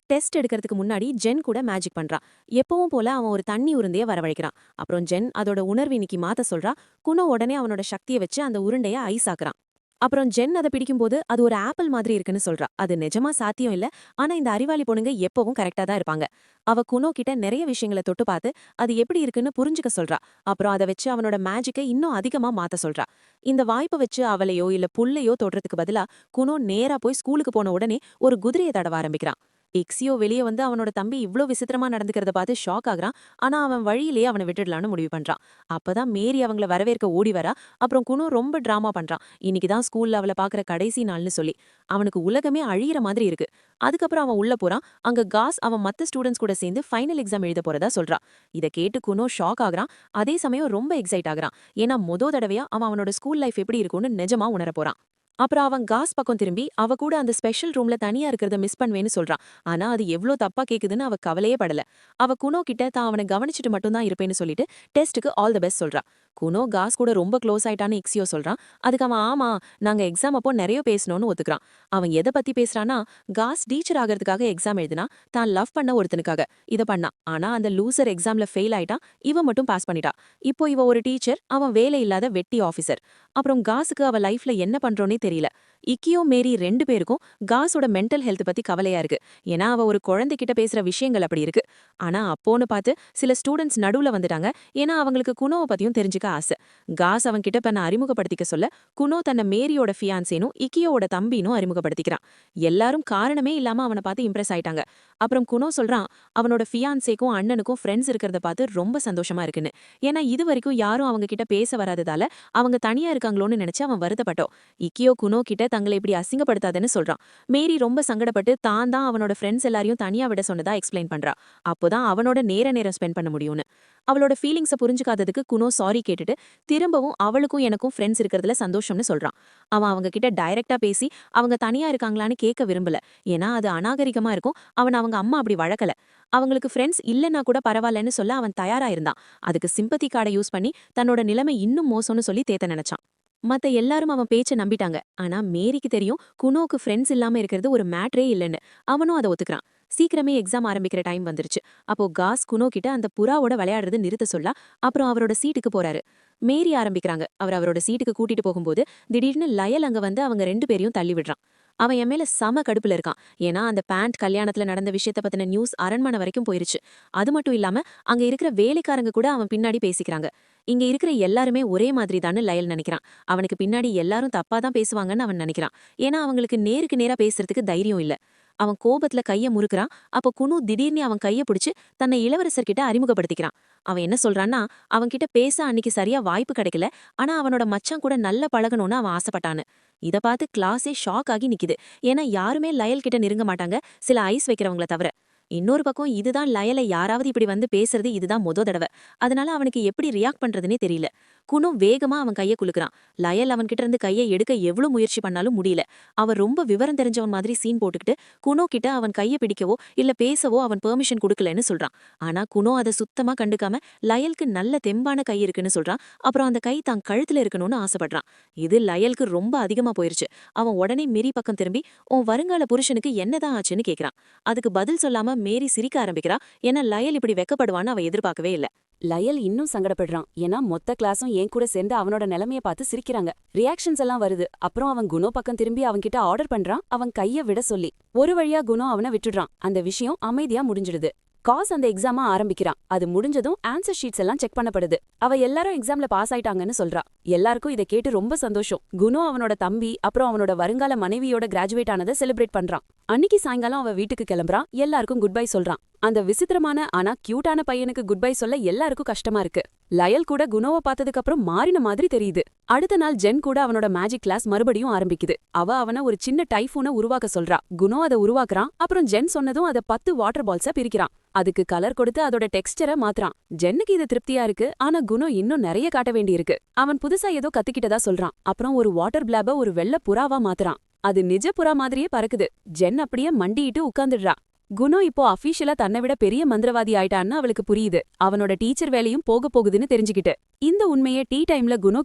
A: டெஸ்ட் எடுக்கிறதுக்கு முன்னாடி ஜென் கூட மேஜிக் பண்றான். எப்பவும் போல அவன் ஒரு தண்ணி உருண்டைய வரவழைக்கிறான். அப்புறம் ஜென் அதோட உணர்வு இன்னைக்கு மாத்த சொல்றா. குனோ உடனே அவனோட சக்தியை வச்சு அந்த உருண்டைய ஐஸ் ஆக்குறான். அப்புறம் ஜென் அதை பிடிக்கும்போது அது ஒரு ஆப்பிள் மாதிரி இருக்குன்னு சொல்றா. அது நிஜமா சாத்தியம் இல்ல. ஆனா இந்த அறிவாளி பொண்ணுங்க எப்பவும் கரெக்டா தான் இருப்பாங்க. அவ குனோ கிட்ட நிறைய விஷயங்களை தொட்டு பார்த்து அது எப்படி இருக்குன்னு புரிஞ்சுக்க சொல்றா. அப்புறம் அதை வச்சு அவனோட மேஜிக்கை இன்னும் அதிகமா மாத்த சொல்றா. இந்த வாய்ப்பை வச்சு அவளையோ இல்ல புல்லையோ தொடுறதுக்கு பதிலா குனோ நேரா போய் ஸ்கூலுக்கு போன உடனே ஒரு குதிரையை தடவ ஆரம்பிக்கிறான். இக்ஸியோ வெளியே வந்து அவனோட தம்பி இவ்ளோ விசித்திரமா நடந்துக்கிறத பார்த்து ஷாக் ஆகுறான். ஆனா அவன் வழியிலேயே அவனை விட்டுடலான்னு முடிவு பண்றான். அப்பதான் மேரி அவங்கள வரவேற்க ஓடி வரா. அப்புறம் குனு ரொம்ப டிராமா பண்றான். இன்னைக்குதான் ஸ்கூல்ல அவளை பாக்குற கடைசி நாள்னு சொல்லி. அவனுக்கு உலகமே அழியிற மாதிரி இருக்கு. அதுக்கப்புறம் அவன் உள்ள போறான். அங்க காஸ் அவன் மத்த ஸ்டூடெண்ட்ஸ் கூட சேர்ந்து ஃபைனல் எக்ஸாம் எழுத போறதா சொல்றான். இதை கேட்டு குனோ ஷாக் ஆகுறான். அதே சமயம் ரொம்ப எக்ஸைட் ஆகுறான். ஏன்னா தடவையா அவன் அவனோட ஸ்கூல் லைஃப் எப்படி இருக்கும்னு நிஜமா உணர போறான். அப்புறம் அவன் காஸ் பக்கம் திரும்பி அவ கூட அந்த ஸ்பெஷல் ரூம்ல தனியா இருக்கிறத மிஸ் பண்ணுவேன்னு சொல்றான். ஆனா அது எவ்ளோ தப்பா கேக்குதுன்னு அவ கவலையே படல. அவ குனோ கிட்ட தான் அவனை கவனிச்சுட்டு மட்டும் தான் இருப்பேன்னு சொல்லிட்டு டெஸ்ட்டுக்கு ஆல் தி பெஸ்ட் சொல்றா. குனோ காஸ் கூட ரொம்ப க்ளோஸ் ஆயிட்டான்னு இக்ஸியோ சொல்றான். அதுக்கு அவன் ஆமா, நாங்க எக்ஸாம் அப்போ நிறைய பேசணும்னு ஒத்துக்கிறான். அவன் எதை பத்தி பேசுறானா, காஸ் டீச்சர் ஆகிறதுக்காக எக்ஸாம் எழுதினா, தான் லவ் பண்ண ஒருத்தனுக்காக இத பண்ணா. ஆனா அந்த லூசர் எக்ஸாம்ல ஃபெயில் ஆயிட்டான். இவ மட்டும் பாஸ் பண்ணிட்டா. இப்போ இவ ஒரு டீச்சர், அவன் வேலை இல்லாத வெட்டி ஆபீசர். அப்புறம் காஸுக்கு அவ லைஃப்ல என்ன பண்றோன்னே தெரியல. இக்கியோ மேரி 2 பேருக்கும் காஸோட மென்டல் ஹெல்த் பத்தி கவலையா இருக்கு. ஏன்னா அவ ஒரு குழந்தைகிட்ட பேசுற விஷயங்கள் அப்படி இருக்கு. ஆனா அப்போன்னு பார்த்து சில ஸ்டூடெண்ட்ஸ் நடுவுல வந்துட்டாங்க. ஏன்னா அவங்களுக்கு குனோவை பத்தியும் தெரிஞ்சுக்க ஆசை. காஸ் அவன்கிட்ட தன்னை அறிமுகப்படுத்திக்க சொல்ல குனோ தன்னை மேரியோட ஃபியான்சேனும் இக்கியோவோட தம்பினும் அறிமுகப்படுத்திக்கிறான். எல்லாரும் காரணமே இல்லாம அவனை பார்த்து இம்ப்ரெஸ் ஆயிட்டாங்க. அப்புறம் குனோ சொல்றான், அவனோட ஃபியான்சேக்கும் அண்ணனுக்கும் ஃப்ரெண்ட்ஸ் இருக்கிறத பார்த்து ரொம்ப சந்தோஷமா இருக்குன்னு. ஏன்னா இது வரைக்கும் யாரும் அவங்க கிட்ட பேச வராததால அவங்க தனியா இருக்காங்களோன்னு நினைச்சு அவன் வருத்தப்பட்டோம். இக்கியோ குனோ கிட்ட தங்களை இப்படி அசிங்கப்படுத்தாதன்னு சொல்றான். மேரி ரொம்ப சங்கடப்பட்டு தான் அவனோட ஃப்ரெண்ட்ஸ் எல்லாரையும் தனியா விட சொன்னதா எக்ஸ்பிளைன் பண்றா. அப்போதான் அவனோட நேரம் ஸ்பெண்ட் பண்ண முடியும்னு. அவளோட ஃபீலிங்ஸை புரிஞ்சுக்காததுக்கு குனோ சாரி கேட்டுட்டு திரும்பவும் அவளுக்கும் எனக்கும் ஃப்ரெண்ட்ஸ் இருக்கிறதுல சந்தோஷம்னு சொல்றான். அவன் அவங்க கிட்ட டைரக்டா பேசி அவங்க தனியா இருக்காங்களான்னு கேட்க விரும்பல. ஏன்னா அது அநாகரிகமா இருக்கும். அவங்க அம்மா அப்படி வழக்கல. அவங்களுக்கு ஃப்ரெண்ட்ஸ் இல்லைன்னா கூட பரவாயில்லன்னு சொல்ல அவன் தயாரா இருந்தான். அதுக்கு சிம்பத்தி கார்டை யூஸ் பண்ணி தன்னோட நிலைமை இன்னும் மோசம்னு சொல்லி தேத்த நினைச்சான். மத்த எல்லாரும் அவன் பேச்ச நம்பிட்டாங்க. ஆனா மேரிக்கு தெரியும் குனோக்கு ஃப்ரெண்ட்ஸ் இல்லாம இருக்கிறது ஒரு மேட்ரே இல்லைன்னு. அவனும் அதை ஒத்துக்கிறான். சீக்கிரமே எக்ஸாம் ஆரம்பிக்கிற டைம் வந்துருச்சு. அப்போ காஸ் குனோ கிட்ட அந்த புறாவோட விளையாடுறது நிறுத்த சொல்ல அப்புறம் அவரோட சீட்டுக்கு போறாரு. மேரி ஆரம்பிக்கிறாங்க. அவரோட சீட்டுக்கு கூட்டிட்டு போகும்போது திடீர்னு லயல் அங்க வந்து அவங்க 2 பேரையும் தள்ளி விடுறான். அவன் என் மேல செம கடுப்புல இருக்கான். ஏன்னா அந்த பேண்ட் கல்யாணத்துல நடந்த விஷயத்த பத்தின நியூஸ் அரண்மனை வரைக்கும் போயிருச்சு. அது மட்டும் இல்லாம அங்க இருக்கிற வேலைக்காரங்க கூட அவன் பின்னாடி பேசிக்கிறாங்க. இங்க இருக்கிற எல்லாருமே ஒரே மாதிரி தான்னு லயல் நினைக்கிறான். அவனுக்கு பின்னாடி எல்லாரும் தப்பா தான் பேசுவாங்கன்னு அவன் நினைக்கிறான். ஏன்னா அவங்களுக்கு நேருக்கு நேரா பேசுறதுக்கு தைரியம் இல்ல. அவன் கோபத்துல கைய முறுக்குறான். அப்ப குனு திடீர்னு அவன் கைய பிடிச்சு தன்னை இளவரசர்கிட்ட அறிமுகப்படுத்திக்கிறான். அவன் என்ன சொல்றான்னா, அவன்கிட்ட பேச அன்னைக்கு சரியா வாய்ப்பு கிடைக்கல. ஆனா அவனோட மச்சான் கூட நல்ல பழகணும்னு அவன் ஆசைப்பட்டான்னு. இத பார்த்து கிளாஸே ஷாக் ஆகி நிக்குது. ஏன்னா யாருமே லயல் கிட்ட நெருங்க மாட்டாங்க, சில ஐஸ் வைக்கிறவங்கள தவிர.
B: இன்னொரு பக்கம் இதுதான் லயலை யாராவது இப்படி வந்து பேசுறது இதுதான் தடவை. அதனால அவனுக்கு எப்படி ரியாக்ட் பண்றதுனே தெரியல. குணு வேகமா அவன் கைய குலுக்குறான். லயல் அவன்கிட்ட இருந்து கையை எடுக்க எவ்வளவு முயற்சி பண்ணாலும் முடியல. அவன் ரொம்ப விவரம் தெரிஞ்சவன் மாதிரி சீன் போட்டுக்கிட்டு குணு கிட்ட அவன் கையை பிடிக்கவோ இல்ல பேசவோ அவன் பெர்மிஷன் கொடுக்கலன்னு சொல்றான். ஆனா குணு அதை சுத்தமா கண்டுக்காம லயலுக்கு நல்ல தெம்பான கை இருக்குன்னு சொல்றான். அப்புறம் அந்த கை தான் கழுத்துல இருக்கணும்னு ஆசைப்படுறான். இது லயலுக்கு ரொம்ப அதிகமா போயிருச்சு. அவன் உடனே மேரி பக்கம் திரும்பி உன் வருங்கால புருஷனுக்கு என்னதான் ஆச்சுன்னு கேக்குறான். அதுக்கு பதில் சொல்லாம மேரி சிரிக்க ஆரம்பிக்கிறா. ஏன்னா லயல் இப்படி வெக்கப்படுவான்னு அவ எதிர்பார்க்கவே இல்ல.
A: லயல் இன்னும் சங்கடப்படுறான். ஏன்னா மொத்த கிளாஸும் என் கூட சேர்ந்து அவனோட நிலைமைய பார்த்து சிரிக்கிறாங்க. ரியாக்ஷன்ஸ் எல்லாம் வருது. அப்புறம் அவன் குணோ பக்கம் திரும்பி அவன்கிட்ட ஆர்டர் பண்றான், அவன் கைய விட சொல்லி. ஒரு வழியா குணோ அவனை விட்டுடுறான். அந்த விஷயம் அமைதியா முடிஞ்சிடுது. காஸ் அந்த எக்ஸாமா ஆரம்பிக்கிறான். அது முடிஞ்சதும் ஆன்சர் ஷீட்ஸ் எல்லாம் செக் பண்ணப்படுது. அவ எல்லாரும் எக்ஸாம்ல பாஸ் ஆயிட்டாங்கன்னு சொல்றா. எல்லாருக்கும் இதை கேட்டு ரொம்ப சந்தோஷம். குணோ அவனோட தம்பி அப்புறம் அவனோட வருங்கால மனைவியோட கிராஜுவேட் ஆனதை செலிப்ரேட் பண்றான். அன்னைக்கு சாயங்காலம் அவ வீட்டுக்கு கிளம்புறான். எல்லாருக்கும் குட் பை சொல்றான். அந்த விசித்திரமான ஆனா கியூட்டான பையனுக்கு குட் பை சொல்ல எல்லாருக்கும் கஷ்டமா இருக்கு. லயல் கூட குணோவை பார்த்ததுக்கு அப்புறம் மாறின மாதிரி தெரியுது. அடுத்த நாள் ஜென் கூட அவனோட மேஜிக் கிளாஸ் மறுபடியும் ஆரம்பிக்குது. அவ அவனை ஒரு சின்ன டைஃபூனை உருவாக்க சொல்றா. குணோ அதை உருவாக்குறான். அப்புறம் ஜென் சொன்னதும் அதை 10 வாட்டர் பால்ஸா பிரிக்கிறான். அதுக்கு கலர் கொடுத்து அதோட டெக்ஸ்டரை மாத்துறான். ஜென்னுக்கு இது திருப்தியா இருக்கு. ஆனா குணோ இன்னும் நிறைய காட்ட வேண்டியிருக்கு. அவன் புதுசா ஏதோ கத்துக்கிட்டதா சொல்றான். அப்புறம் ஒரு வாட்டர் பிளாப ஒரு வெள்ள புறாவா மாத்துறான். அது நிஜ புறா மாதிரியே பறக்குது. ஜென் அப்படியே மண்டிட்டு உட்கார்ந்துடுறா. குணோ இப்போ அஃபீஷியலா தன்னை விட பெரிய மந்திரவாதி ஆயிட்டான்னு அவளுக்கு புரியுது. அவனோட டீச்சர் வேலையும் போக போகுதுன்னு தெரிஞ்சுக்கிட்டு இந்த உண்மையை டீ டைம்ல குணோ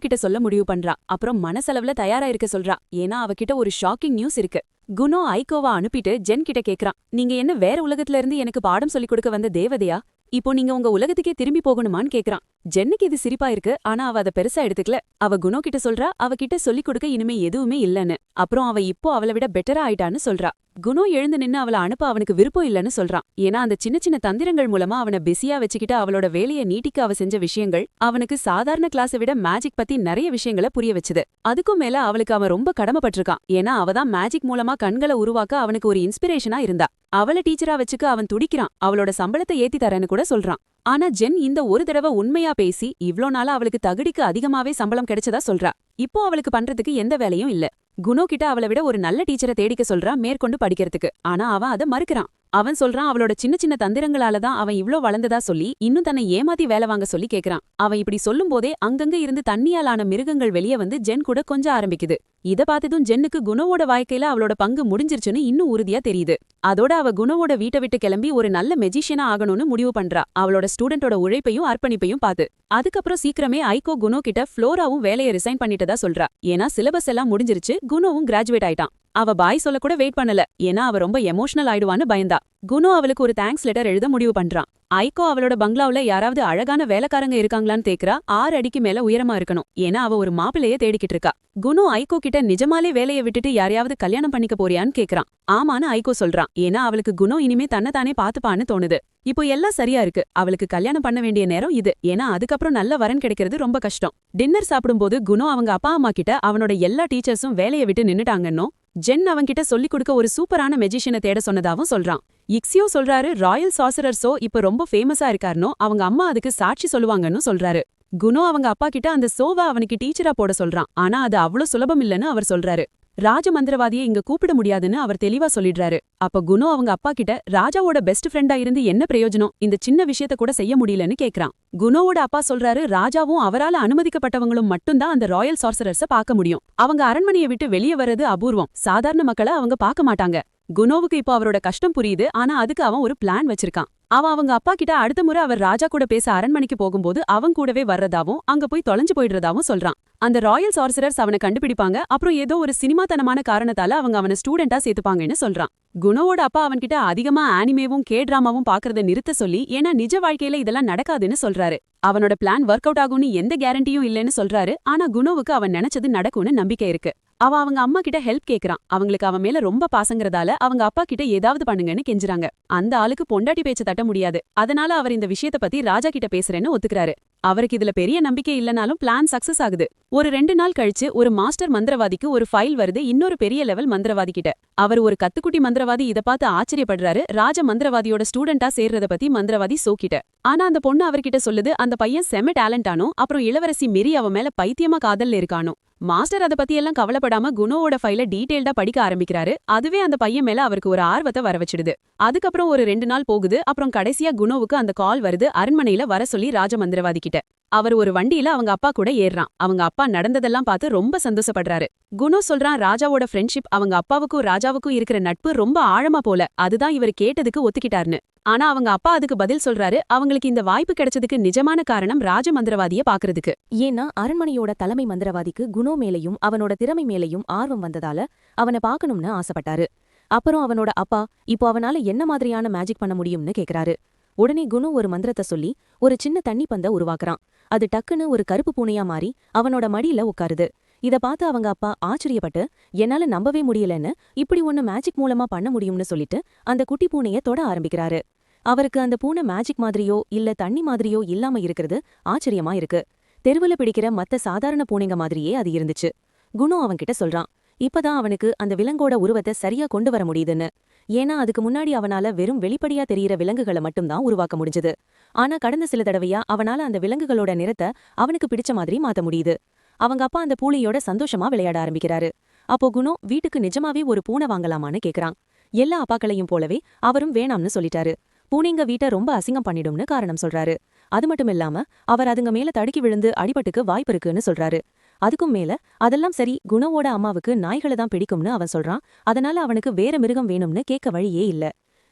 A: கிட்ட சொல்ல முடிவு பண்றா. அப்புறம் மனசளவுல தயாரா இருக்க சொல்றா. ஏன்னா அவகிட்ட ஒரு ஷாக்கிங் நியூஸ் இருக்கு. குணோ ஐகோவா அனுப்பிட்டு ஜென் கிட்ட கேக்குறான், நீங்க என்ன வேற உலகத்துல இருந்து எனக்கு பாடம் சொல்லிக் கொடுக்க வந்த தேவதையா? இப்போ நீங்க உங்க உலகத்துக்கே திரும்பி போகணுமான்னு கேக்குறான். ஜென்னுக்கு இது சிரிப்பா இருக்கு. ஆனா அவ அதை பெருசா எடுத்துக்கல. அவ குணோ கிட்ட சொல்றா அவகிட்ட சொல்லிக் கொடுக்க இனிமே எதுவுமே இல்லன்னு. அப்புறம் அவ இப்போ அவளை விட பெட்டரா ஆயிட்டான்னு சொல்றா. குணோ எழுந்து நின்னு அவளை அனுப்ப அவனுக்கு விருப்பம் இல்லன்னு சொல்றான். ஏன்னா அந்த சின்ன சின்ன தந்திரங்கள் மூலமா அவனை பிஸியா வச்சுக்கிட்டு அவளோட வேலையை நீட்டிக்க அவ செஞ்ச விஷயங்கள் அவனுக்கு சாதாரண கிளாஸை விட மேஜிக் பத்தி நிறைய விஷயங்களை புரிய வச்சுது. அதுக்கும் மேல அவளுக்கு அவன் ரொம்ப கடமைப்பட்டிருக்கான். ஏன்னா அவதான் மேஜிக் மூலமா கண்களை உருவாக்க அவனுக்கு ஒரு இன்ஸ்பிரேஷனா இருந்தா. அவளை டீச்சரா வச்சுக்க அவன் துடிக்கிறான். அவளோட சம்பளத்தை ஏத்தி தரேன்னு கூட சொல்றான். ஆனா ஜென் இந்த ஒரு தடவை உண்மையா பேசி இவ்ளோ நாளா அவளுக்கு தகுதிக்கு அதிகமாவே சம்பளம் கிடைச்சதா சொல்றா. இப்போ அவளுக்கு பண்றதுக்கு எந்த வேலையும் இல்ல. குணோ கிட்ட அவளை விட ஒரு நல்ல டீச்சரை தேடிக்க சொல்றா மேற்கொண்டு படிக்கிறதுக்கு. ஆனா அவன் அதை மறுக்கிறான். அவன் சொல்றான் அவளோட சின்ன சின்ன தந்திரங்களாலதான் அவன் இவ்ளோ வளர்ந்ததா சொல்லி இன்னும் தன்னை ஏமாத்தி வேலை வாங்க சொல்லி கேக்குறான். அவன் இப்படி சொல்லும் போதே அங்கங்க இருந்து தண்ணியாலான மிருகங்கள் வெளியே வந்து ஜென் கூட கொஞ்சம் ஆரம்பிக்குது. இத பார்த்ததும் ஜென்னுக்கு குணோவோட வாழ்க்கையில அவளோட பங்கு முடிஞ்சிருச்சுன்னு இன்னும் உறுதியா தெரியுது. அதோட அவ குணோவோட வீட்டை விட்டு கிளம்பி ஒரு நல்ல மெஜிஷியனா ஆகணும்னு முடிவு பண்றா. அவளோட ஸ்டூடெண்டோட உழைப்பையும் அர்ப்பணிப்பையும் பார்த்து. அதுக்கப்புறம் சீக்கிரமே ஐகோ குணோ கிட்ட ஃப்ளோராவும் வேலையை ரிசைன் பண்ணிட்டதா சொல்றா. ஏன்னா சிலபஸ் எல்லாம் முடிஞ்சிருச்சு. குணோவும் கிராஜுவேட் ஆயிட்டான். அவ பாய் சொல்ல கூட வெயிட் பண்ணல. ஏன்னா அவ ரொம்ப எமோஷனல் ஆயிடுவான்னு பயந்தா. குணோ அவளுக்கு ஒரு தேங்க்ஸ் லெட்டர் எழுத முடிவு பண்றான். ஐகோ அவளோட பங்களாவுல யாராவது அழகான வேலைக்காரங்க இருக்காங்களான்னு தேக்குறா. 6 அடிக்கு மேல உயரமா இருக்கணும். ஏன்னா அவ ஒரு மாப்பிள்ளைய தேடிக்கிட்டு இருக்கா. குணோ ஐகோ கிட்ட நிஜமாலே வேலையை விட்டுட்டு யாரையாவது கல்யாணம் பண்ணிக்க போறியான்னு கேக்குறான். ஆமான்னு ஐகோ சொல்றான். ஏன்னா அவளுக்கு குணோ இனிமே தன்னைத்தானே பாத்துப்பான்னு தோணுது. இப்போ எல்லாம் சரியா இருக்கு. அவளுக்கு கல்யாணம் பண்ண வேண்டிய நேரம் இது. ஏன்னா அதுக்கப்புறம் நல்ல வரன் கிடைக்கிறது ரொம்ப கஷ்டம். டின்னர் சாப்பிடும்போது குணோ அவங்க அப்பா அம்மா கிட்ட அவனோட எல்லா டீச்சர்ஸும் வேலையை விட்டு நின்னுட்டாங்கன்னோ ஜென் அவன்கிட்ட சொல்லிக் கொடுக்க ஒரு சூப்பரான மெஜிஷியனை தேட சொன்னதாவும் சொல்றான். இக்ஸியோ சொல்றாரு ராயல் சாசரர்ஸோ இப்ப ரொம்ப ஃபேமஸா இருக்காருனோ அவங்க அம்மா அதுக்கு சாட்சி சொல்லுவாங்கன்னு சொல்றாரு. குணோ அவங்க அப்பா கிட்ட அந்த சோவா அவனுக்கு டீச்சரா போட சொல்றான். ஆனா அது அவ்வளவு சுலபம் இல்லன்னு அவர் சொல்றாரு. ராஜ மந்திரவாதியை இங்க கூப்பிட முடியாதுன்னு அவர் தெளிவா சொல்லிடுறாரு. அப்ப குணோ அவங்க அப்பா கிட்ட ராஜாவோட பெஸ்ட் ஃப்ரெண்டா இருந்து என்ன பிரயோஜனம், இந்த சின்ன விஷயத்த கூட செய்ய முடியலன்னு கேக்குறான். குணோவோட அப்பா சொல்றாரு ராஜாவும் அவரால அனுமதிக்கப்பட்டவங்களும் மட்டும்தான் அந்த ராயல் சார்சரர்ஸ பார்க்க முடியும். அவங்க அரண்மனையை விட்டு வெளியே வர்றது அபூர்வம். சாதாரண மக்களை அவங்க பார்க்க மாட்டாங்க. குணோவுக்கு இப்போ அவரோட கஷ்டம் புரியுது. ஆனா அதுக்கு அவன் ஒரு பிளான் வச்சிருக்கான். அவன் அவங்க அப்பா கிட்ட அடுத்த முறை அவர் ராஜா கூட பேச அரண்மனைக்கு போகும்போது அவன் கூடவே வர்றதாவும் அங்க போய் தொலைஞ்சு போயிடுறதாவும் சொல்றான். அந்த ராயல் சார்சரர்ஸ் அவனை கண்டுபிடிப்பாங்க. அப்புறம் ஏதோ ஒரு சினிமாத்தனமான காரணத்தால அவங்க அவனை ஸ்டூடெண்டா சேர்த்துப்பாங்கன்னு சொல்றான். குணோவோட அப்பா அவன்கிட்ட அதிகமா ஆனிமேவும் கேட்ராமாவும் பாக்குறத நிறுத்த சொல்லி ஏன்னா நிஜ வாழ்க்கையில இதெல்லாம் நடக்காதுன்னு சொல்றாரு. அவனோட பிளான் ஒர்க் அவுட் ஆகும்னு எந்த கேரண்டியும் இல்லைன்னு சொல்றாரு. ஆனா குணோவுக்கு அவன் நினைச்சது நடக்கும்னு நம்பிக்கை இருக்கு. அவன் அவங்க அம்மா கிட்ட ஹெல்ப் கேக்குறான். அவங்களுக்கு அவன் மேல ரொம்ப பாசங்கறதால அவங்க அப்பா கிட்ட ஏதாவது பண்ணுங்கன்னு கெஞ்சுறாங்க. அந்த ஆளுக்கு பொண்டாட்டி பேச்ச தட்ட முடியாது. அதனால அவர் இந்த விஷயத்த பத்தி ராஜா கிட்ட பேசுறேன்னு ஒத்துக்கிறாரு. அவருக்கு இதுல பெரிய நம்பிக்கை இல்லனாலும் பிளான் சக்சஸ் ஆகுது. ஒரு 2 நாள் கழிச்சு ஒரு மாஸ்டர் மந்திரவாதிக்கு ஒரு ஃபைல் வருது இன்னொரு பெரிய லெவல் மந்திரவாதி கிட்ட. அவர் ஒரு கத்துக்குட்டி மந்திரவாதி இத பார்த்து ஆச்சரியப்படுறாரு. ராஜ மந்திரவாதியோட ஸ்டூடெண்டா சேர்றத பத்தி மந்திரவாதி சோக்கிட்ட. ஆனா அந்த பொண்ணு அவர்கிட்ட சொல்லுது அந்த பையன் செம டேலண்டானோ அப்புறம் இளவரசி மிரி அவ மேல பைத்தியமா காதல்ல இருக்கானோ.
C: மாஸ்டர் அத பத்தி எல்லாம் கவலைப்படாம குணோவோட ஃபைல டீடைல்டா படிக்க ஆரம்பிக்கிறாரு. அதுவே அந்த பையன் மேல அவருக்கு ஒரு ஆர்வத்தை வர வச்சிடுது. அதுக்கப்புறம் ஒரு 2 நாள் போகுது. அப்புறம் கடைசியா குணோவுக்கு அந்த கால் வருது, அரண்மனையில வர சொல்லி ராஜமந்திரவாதி கிட்ட. அவர் ஒரு வண்டியில அவங்க அப்பா கூட ஏறுறான். அவங்க அப்பா நடந்ததெல்லாம் பார்த்து ரொம்ப சந்தோஷப்படுறாரு. குணோ சொல்றான், ராஜாவோட ஃப்ரெண்ட்ஷிப், அவங்க அப்பாவுக்கும் ராஜாவுக்கும் இருக்கிற நட்பு ரொம்ப ஆழமா போல, அதுதான் இவர் கேட்டதுக்கு ஒத்துக்கிட்டார்னு. ஆனா அவங்க அப்பா அதுக்கு பதில் சொல்றாரு, அவங்களுக்கு இந்த வாய்ப்பு கிடைச்சதுக்கு நிஜமான காரணம் ராஜமந்திரவாதிய பாக்குறதுக்கு.
B: ஏன்னா அரண்மனையோட தலைமை மந்திரவாதிக்கு குணோ மேலையும் அவனோட திறமை மேலையும் ஆர்வம் வந்ததால அவனை பார்க்கணும்னு ஆசைப்பட்டாரு. அப்புறம் அவனோட அப்பா இப்போ அவனால என்ன மாதிரியான மேஜிக் பண்ண முடியும்னு கேக்குறாரு. உடனே குணோ ஒரு மந்திரத்தை சொல்லி ஒரு சின்ன தண்ணி பந்த உருவாக்குறான். அது டக்குன்னு ஒரு கருப்பு பூனையா மாறி அவனோட மடியில உட்காருது. இத பார்த்து அவங்க அப்பா ஆச்சரியப்பட்டு, என்னால நம்பவே முடியலன்னு, இப்படி ஒன்னு மேஜிக் மூலமா பண்ண முடியும்னு சொல்லிட்டு அந்த குட்டி பூனைய தொட ஆரம்பிக்கிறாரு. அவருக்கு அந்த பூனை மேஜிக் மாதிரியோ இல்ல தண்ணி மாதிரியோ இல்லாம இருக்கிறது ஆச்சரியமா இருக்கு. தெருவுல பிடிக்கிற மத்த சாதாரண பூனைங்க மாதிரியே அது இருந்துச்சு. குணோ அவன்கிட்ட சொல்றான், இப்பதான் அவனுக்கு அந்த விலங்கோட உருவத்தை சரியா கொண்டு வர முடியுதுன்னு. ஏன்னா அதுக்கு முன்னாடி அவனால வெறும் வெளிப்படையா தெரியிற விலங்குகளை மட்டும்தான் உருவாக்க முடிஞ்சது. ஆனா கடந்த சில தடவையா அவனால அந்த விலங்குகளோட நிறத்தை அவனுக்கு பிடிச்ச மாதிரி மாத்த முடியுது. அவங்க அப்பா அந்த பூனையோட சந்தோஷமா விளையாட ஆரம்பிக்கிறாரு. அப்போ குணோ வீட்டுக்கு நிஜமாவே ஒரு பூனை வாங்கலாமான்னு கேக்குறான். எல்லா அப்பாக்களையும் போலவே அவரும் வேணாம்னு சொல்லிட்டாரு. பூனைங்க வீட்டை ரொம்ப அசிங்கம் பண்ணிடும்னு காரணம் சொல்றாரு. அது மட்டும் இல்லாம அவர் அதுங்க மேல தடுக்கி விழுந்து அடிபட்டுக்கு வாய்ப்பு இருக்குன்னு சொல்றாரு. அதுக்கும் மேல அதெல்லாம் சரி, குணவோட அம்மாவுக்கு நாய்களை தான் பிடிக்கும்னு அவன் சொல்றான். அதனால அவனுக்கு வேற மிருகம் வேணும்னு கேட்க வழியே இல்ல.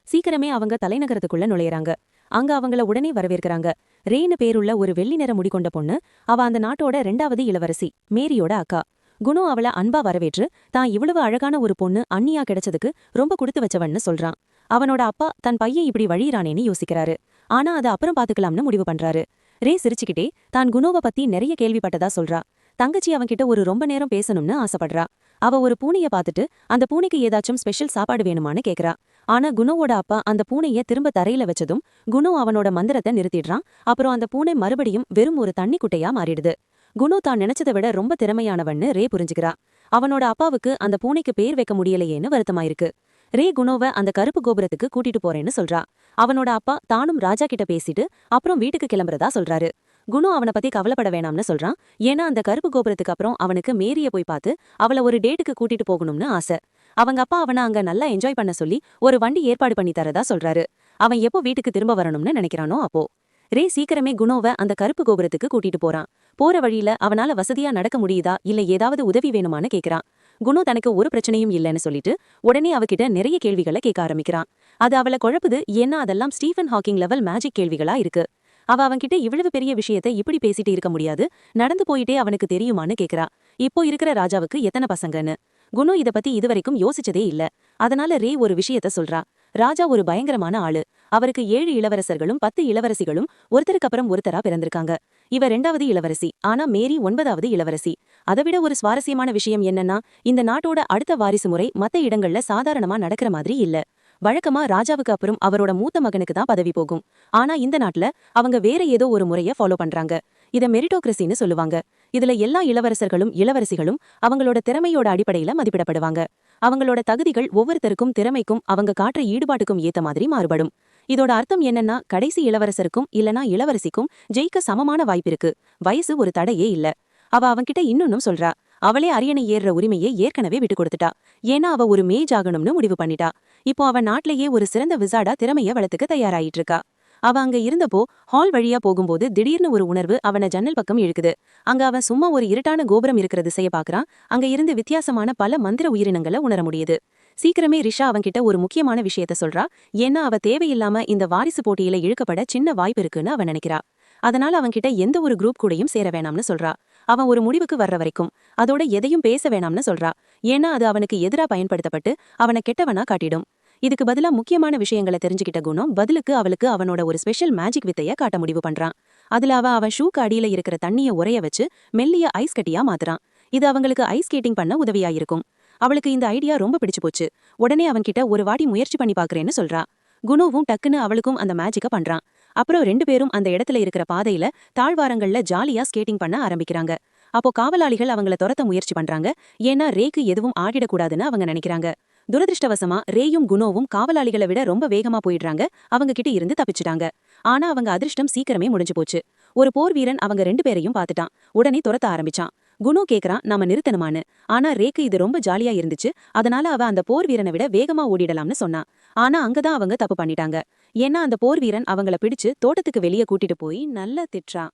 B: சீக்கிரமே அவங்க தலைநகரத்துக்குள்ள நுழையறாங்க. அங்க அவங்கள உடனே வரவேற்கிறாங்க. ரேன்னு பேருள்ள ஒரு வெள்ளி நிற முடிகொண்ட பொண்ணு. அவ அந்த நாட்டோட 2வது இளவரசி, மேரியோட அக்கா. குணோ அவள அன்பா வரவேற்று தான் இவ்வளவு அழகான ஒரு பொண்ணு அண்ணியா கிடைச்சதுக்கு ரொம்ப கொடுத்து வச்சவன்னு சொல்றான். அவனோட அப்பா தன் பையன் இப்படி வழியிறானேன்னு யோசிக்கிறாரு. ஆனா அதை அப்புறம் பாத்துக்கலாம்னு முடிவு பண்றாரு. ரே சிரிச்சுக்கிட்டே தான் குணோவை பத்தி நிறைய கேள்விப்பட்டதா சொல்றா. தங்கச்சி அவன்கிட்ட ஒரு ரொம்ப நேரம் பேசணும்னு ஆசைப்படுறா. அவ ஒரு பூனைய பாத்துட்டு அந்த பூனைக்கு ஏதாச்சும் ஸ்பெஷல் சாப்பாடு வேணுமான்னு கேக்குறா. ஆனா குணோவோட அப்பா அந்த பூனைய திரும்ப தரையில வச்சதும் குணோ அவனோட மந்திரத்தை நிறுத்திடுறான். அப்புறம் அந்த பூனை மறுபடியும் வெறும் ஒரு தண்ணி குட்டையா மாறிடுது. குணோ தான் நினைச்சதை விட ரொம்ப திறமையானவன்னு ரே புரிஞ்சுக்கிறா. அவனோட அப்பாவுக்கு அந்த பூனைக்கு பேர் வைக்க முடியலையேன்னு வருத்தமாயிருக்கு. ரே குணோவை அந்த கருப்பு கோபுரத்துக்கு கூட்டிட்டு போறேன்னு சொல்றா. அவனோட அப்பா தானும் ராஜா கிட்ட பேசிட்டு அப்புறம் வீட்டுக்கு கிளம்புறதா சொல்றாரு. குணோ அவனை பத்தி கவலைப்பட வேணாம்னு சொல்றான். ஏன்னா அந்த கருப்பு கோபுரத்துக்கு அப்புறம் அவனுக்கு மேரிய போய் பார்த்து அவளை ஒரு டேட்டுக்கு கூட்டிட்டு போகணும்னு ஆசை. அவங்க அப்பா அவனை அங்க நல்லா என்ஜாய் பண்ண சொல்லி ஒரு வண்டி ஏற்பாடு பண்ணி தரதா சொல்றாரு. அவன் எப்போ வீட்டுக்கு திரும்ப வரணும்னு நினைக்கிறானோ அப்போ. ரே சீக்கிரமே குணோவை அந்த கருப்பு கோபுரத்துக்கு கூட்டிட்டு போறான். போற வழியில அவனால வசதியா நடக்க முடியுதா இல்ல ஏதாவது உதவி வேணுமான்னு கேக்குறான். குணோ தனக்கு ஒரு பிரச்சனையும் இல்லைன்னு சொல்லிட்டு உடனே அவகிட்ட நிறைய கேள்விகளை கேட்க ஆரம்பிக்கிறான். அது அவளை குழப்புது. ஏன்னா அதெல்லாம் ஸ்டீஃபன் ஹாக்கிங் லெவல் மேஜிக் கேள்விகளா இருக்கு. அவ அவன்கிட்ட இவ்வளவு பெரிய விஷயத்தை இப்படி பேசிட்டு இருக்க முடியாது, நடந்து போயிட்டே அவனுக்கு தெரியுமான்னு கேக்குறா. இப்போ இருக்கிற ராஜாவுக்கு எத்தனை பசங்கன்னு. குணோ இத பத்தி இதுவரைக்கும் யோசிச்சதே இல்ல. அதனால ரே ஒரு விஷயத்த சொல்றா. ராஜா ஒரு பயங்கரமான ஆளு. அவருக்கு 7 இளவரசர்களும் 10 இளவரசிகளும் ஒருத்தருக்கு அப்புறம் ஒருத்தரா பிறந்திருக்காங்க. இவ 2வது இளவரசி. ஆனா மேரி 9வது இளவரசி. அதைவிட ஒரு சுவாரஸ்யமான விஷயம் என்னன்னா, இந்த நாட்டோட அடுத்த வாரிசு முறை மத்த இடங்கள்ல சாதாரணமா நடக்கிற மாதிரி இல்ல. வழக்கமா ராஜாவுக்கு அப்புறம் அவரோட மூத்த மகனுக்கு தான் பதவி போகும். ஆனா இந்த நாட்டுல அவங்க வேற ஏதோ ஒரு முறைய ஃபாலோ பண்றாங்க. இத மெரிட்டோக்ரசின்னு சொல்லுவாங்க. இதுல எல்லா இளவரசர்களும் இளவரசிகளும் அவங்களோட திறமையோட அடிப்படையில மதிப்பிடப்படுவாங்க. அவங்களோட தகுதிகள் ஒவ்வொருத்தருக்கும் திறமைக்கும் அவங்க காட்டுற ஈடுபாட்டுக்கும் ஏத்த மாதிரி மாறுபடும். இதோட அர்த்தம் என்னன்னா, கடைசி இளவரசருக்கும் இல்லனா இளவரசிக்கும் ஜெயிக்க சமமான வாய்ப்பிருக்கு. வயசு ஒரு தடையே இல்ல. அவ அவன்கிட்ட இன்னொன்னும் சொல்றா. அவளே அரியணை ஏறுற உரிமையை ஏற்கனவே விட்டு கொடுத்துட்டா. ஏன்னா அவ ஒரு மேஜ் ஆகணும்னு முடிவு பண்ணிட்டா. இப்போ அவ நாட்டிலேயே ஒரு சிறந்த விசாடா திறமைய வளர்த்துக்க தயாராயிட்டு இருக்கா. அவ அங்க இருந்தப்போ ஹால் வழியா போகும்போது திடீர்னு ஒரு உணர்வு அவன ஜன்னல் பக்கம் இழுக்குது. அங்க அவன் சும்மா ஒரு இருட்டான கோபுரம் இருக்கிற திசைய பாக்குறான். அங்க இருந்து வித்தியாசமான பல மந்திர உயிரினங்களை உணர முடியுது. சீக்கிரமே ரிஷா அவன்கிட்ட ஒரு முக்கியமான விஷயத்த சொல்றா. ஏன்னா அவ தேவையில்லாம இந்த வாரிசு போட்டியில இழுக்கப்பட சின்ன வாய்ப்பு இருக்குன்னு அவன் நினைக்கிறா. அதனால அவன்கிட்ட எந்த ஒரு குரூப் கூடயும் சேர வேணாம்னு சொல்றா. அவன் ஒரு முடிவுக்கு வர்ற வரைக்கும் அதோட எதையும் பேச வேணாம்னு சொல்றா. ஏன்னா அது அவனுக்கு எதிரா பயன்படுத்தப்பட்டு அவனை கெட்டவனா காட்டிடும். இதுக்கு பதிலா முக்கியமான விஷயங்களை தெரிஞ்சுக்கிட்ட குணம் பதிலுக்கு அவளுக்கு அவனோட ஒரு ஸ்பெஷல் மேஜிக் வித்தைய காட்ட முடிவு பண்றான். அதுல அவன் ஷூக்கு அடியில இருக்கிற தண்ணிய உறைய வச்சு மெல்லிய ஐஸ் கட்டியா மாத்துறான். இது அவங்களுக்கு ஐஸ் ஸ்கேட்டிங் பண்ண உதவியா இருக்கும். அவளுக்கு இந்த ஐடியா ரொம்ப பிடிச்சு போச்சு. உடனே அவன்கிட்ட ஒரு வாட்டி முயற்சி பண்ணி பாக்குறேன்னு சொல்றா. குணோவும் டக்குன்னு அவளுக்கும் அந்த மேஜிக்க பண்றான். அப்புறம் 2 பேரும் அந்த இடத்துல இருக்கிற பாதையில தாழ்வாரங்கள்ல ஜாலியா ஸ்கேட்டிங் பண்ண ஆரம்பிக்கிறாங்க. அப்போ காவலாளிகள் அவங்கள துரத்த முயற்சி பண்றாங்க. ஏன்னா ரேக்கு எதுவும் ஆடிடக்கூடாதுன்னு அவங்க நினைக்கிறாங்க. துரதிருஷ்டவசமா ரேயும் குணோவும் காவலாளிகளை விட ரொம்ப வேகமா போயிடுறாங்க. அவங்க கிட்ட இருந்து தப்பிச்சிட்டாங்க. ஆனா அவங்க அதிர்ஷ்டம் சீக்கிரமே முடிஞ்சு போச்சு. ஒரு போர் வீரன் அவங்க 2 பேரையும் பார்த்துட்டான். உடனே துரத்த ஆரம்பிச்சான். குணோ கேக்குறான் நாம நிறுத்தணுமான்னு. ஆனா ரேக்கு இது ரொம்ப ஜாலியா இருந்துச்சு, அதனால அவ அந்த போர் வீரனை விட வேகமா ஓடிடலாம்னு சொன்னா. ஆனா அங்கதான் அவங்க தப்பு பண்ணிட்டாங்க. ஏன்னா அந்த போர் வீரன் அவங்கள பிடிச்சு தோட்டத்துக்கு வெளியே கூட்டிட்டு போய் நல்லா திட்டுறான்.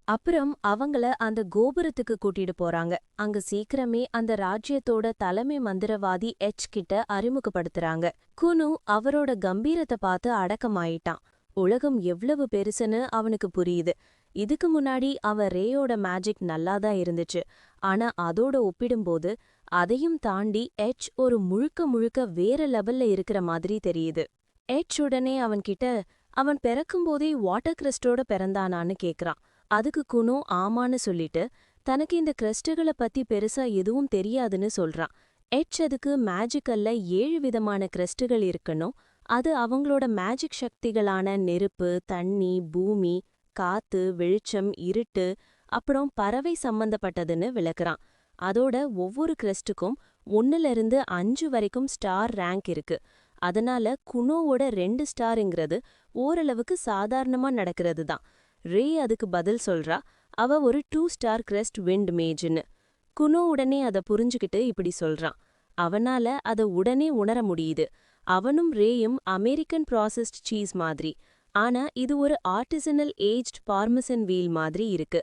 D: அப்புறம் அவங்கள அந்த கோபுரத்துக்கு கூட்டிட்டு போறாங்க. அங்க சீக்கிரமே அந்த ராஜ்யத்தோட தலைமை மந்திரவாதி கிட்ட அறிமுகப்படுத்துறாங்க. குனு அவரோட கம்பீரத்தை பார்த்து அடக்கமாயிட்டான். உலகம் எவ்வளவு பெருசுன்னு அவனுக்கு புரியுது. இதுக்கு முன்னாடி அவன் ரேயோட மேஜிக் நல்லாதான் இருந்துச்சு. ஆனா அதோட ஒப்பிடும்போது அதையும் தாண்டி ஒரு முழுக்க முழுக்க வேற லெவல்ல இருக்கிற மாதிரி தெரியுது. உடனே அவன்கிட்ட அவன் பிறக்கும்போதே வாட்டர் கிறிஸ்டோட பிறந்தானான்னு கேக்குறான். அதுக்கு குனோ ஆமான்னு சொல்லிட்டு தனக்கு இந்த கிறிஸ்டுகளை பத்தி பெருசா எதுவும் தெரியாதுன்னு சொல்றான். அதுக்கு மேஜிக்கல்ல 7 விதமான கிறிஸ்டுகள் இருக்கணும். அது அவங்களோட மேஜிக் சக்திகளான நெருப்பு, தண்ணி, பூமி, காத்து, வெளிச்சம், இருட்டு, அப்புறம் பறவை சம்பந்தப்பட்டதுன்னு விளக்குறான். அதோட ஒவ்வொரு கிறிஸ்டுக்கும் 1லிருந்து 5 வரைக்கும் ஸ்டார் ரேங்க் இருக்கு. அதனால குனோவோட 2 ஸ்டாருங்கிறது ஓரளவுக்கு சாதாரணமா நடக்கிறது தான். ரே அதுக்கு பதில் சொல்றா, அவ ஒரு 2 ஸ்டார் கிரெஸ்ட் விண்ட் மேஜ்னு. குனோ உடனே அதை புரிஞ்சுக்கிட்டு இப்படி சொல்றான். அவனால அதை உடனே உணர முடியுது. அவனும் ரேயும் அமெரிக்கன் ப்ராசஸ்ட் சீஸ் மாதிரி. ஆனா இது ஒரு ஆர்டிசனல் ஏஜ்ட் பார்மசன் வீல் மாதிரி இருக்கு.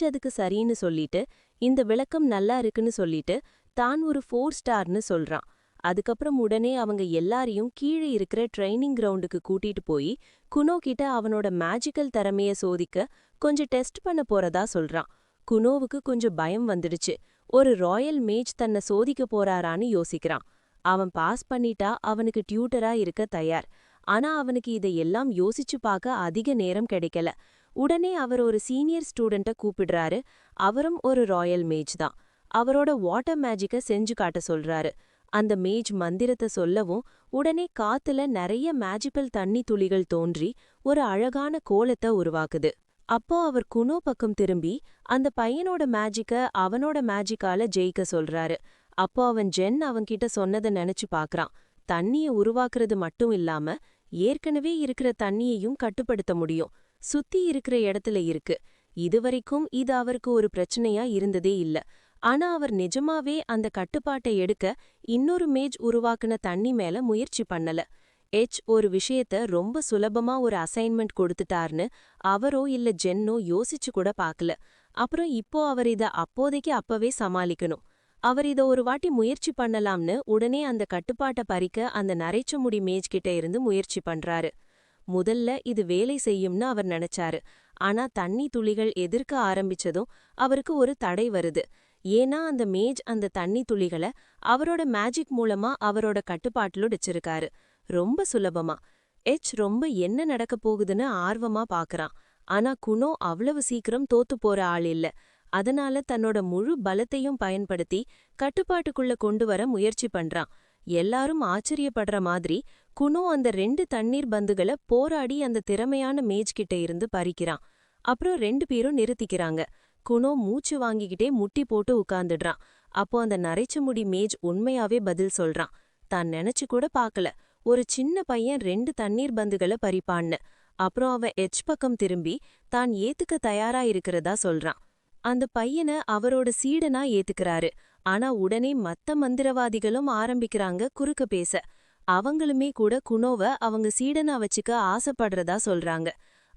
D: அதுக்கு சரின்னு சொல்லிட்டு இந்த விளக்கம் நல்லா இருக்குன்னு சொல்லிட்டு தான் ஒரு 4 ஸ்டார்னு சொல்றான். அதுக்கப்புறம் உடனே அவங்க எல்லாரையும் கீழே இருக்கிற ட்ரைனிங் கிரவுண்டுக்கு கூட்டிட்டு போய் குனோ கிட்ட அவனோட மேஜிக்கல் திறமைய சோதிக்க கொஞ்சம் டெஸ்ட் பண்ண போறதா சொல்றான். குனோவுக்கு கொஞ்சம் பயம் வந்துடுச்சு. ஒரு ராயல் மேஜ் தன்னை சோதிக்க போறாரான்னு யோசிக்கிறான். அவன் பாஸ் பண்ணிட்டா அவனுக்கு டியூட்டரா இருக்க தயார். ஆனா அவனுக்கு இதையெல்லாம் யோசிச்சு பார்க்க அதிக நேரம் கிடைக்கல. உடனே அவர் ஒரு சீனியர் ஸ்டூடெண்ட்ட கூப்பிடுறாரு. அவரும் ஒரு ராயல் மேஜ் தான். அவரோட வாட்டர் மேஜிக்க செஞ்சு காட்ட சொல்றாரு. அந்த மேஜ் மந்திரத்தை சொல்லவும் உடனே காத்துல நிறைய மேஜிக்கல் தண்ணி துளிகள் தோன்றி ஒரு அழகான கோலத்தை உருவாக்குது. அப்போ அவர் குனோ பக்கம் திரும்பி அந்த பையனோட மேஜிக்க அவனோட மேஜிக்கால ஜெயிக்க சொல்றாரு. அப்போ அவன் அவன்கிட்ட சொன்னதை நினைச்சு பாக்குறான். தண்ணிய உருவாக்குறது மட்டும் இல்லாம ஏற்கனவே இருக்கிற தண்ணியையும் கட்டுப்படுத்த முடியும். சுத்தி இருக்கிற இடத்துல இருக்கு. இதுவரைக்கும் இது அவருக்கு ஒரு பிரச்சனையா இருந்ததே இல்ல. ஆனா அவர் நிஜமாவே அந்த கட்டுப்பாட்டை எடுக்க இன்னொரு மேஜ் உருவாக்குன தண்ணி மேல முயற்சி பண்ணல. ஒரு விஷயத்த ரொம்ப சுலபமா ஒரு அசைன்மெண்ட் கொடுத்துட்டார்னு அவரோ இல்ல ஜென்னோ யோசிச்சு கூட பார்க்கல. அப்புறம் இப்போ அவர் இத அப்போதைக்கு அப்பவே சமாளிக்கணும். அவர் இத ஒரு வாட்டி முயற்சி பண்ணலாம்னு உடனே அந்த கட்டுப்பாட்டை பறிக்க அந்த நரைச்ச முடி மேஜ் கிட்ட இருந்து முயற்சி பண்றாரு. முதல்ல இது வேலை செய்யும்னு அவர் நினைச்சாரு. ஆனா தண்ணி துளிகள் எதிர்க்க ஆரம்பிச்சதும் அவருக்கு ஒரு தடை வருது. ஏன்னா அந்த மேஜ் அந்த தண்ணி துளிகளை அவரோட மேஜிக் மூலமா அவரோட கட்டுப்பாட்டில் வச்சிருக்காரு. ரொம்ப சுலபமா. ரொம்ப என்ன நடக்க போகுதுன்னு ஆர்வமா பாக்குறான். ஆனா குனோ அவ்வளவு சீக்கிரம் தோத்து போற ஆள் இல்ல. அதனால தன்னோட முழு பலத்தையும் பயன்படுத்தி கட்டுப்பாட்டுக்குள்ள கொண்டு வர முயற்சி பண்றான். எல்லாரும் ஆச்சரியப்படுற மாதிரி குனோ அந்த 2 தண்ணீர் பந்துகளை போராடி அந்த திறமையான மேஜ் கிட்ட இருந்து பறிக்கிறான். அப்புறம் 2 பேரும் நிறுத்திக்கிறாங்க. குனோ மூச்சு வாங்கிக்கிட்டே முட்டி போட்டு உட்கார்ந்துடுறான். அப்போ அந்த நரைச்ச முடி மேஜ் உண்மையாவே பதில் சொல்றான். தான் நினைச்சு கூட பார்க்கல ஒரு சின்ன பையன் 2 தண்ணீர் பந்துகளை பறிப்பான்னு. அப்புறம் அவன் பக்கம் திரும்பி தான் ஏத்துக்க தயாரா இருக்கிறதா சொல்றான். அந்த பையனை அவரோட சீடனா ஏத்துக்கிறாரு. ஆனா உடனே மத்த மந்திரவாதிகளும் ஆரம்பிக்கிறாங்க குறுக்க பேச. அவங்களுமே கூட குனோவ அவங்க சீடனா வச்சுக்க ஆசைப்படுறதா சொல்றாங்க.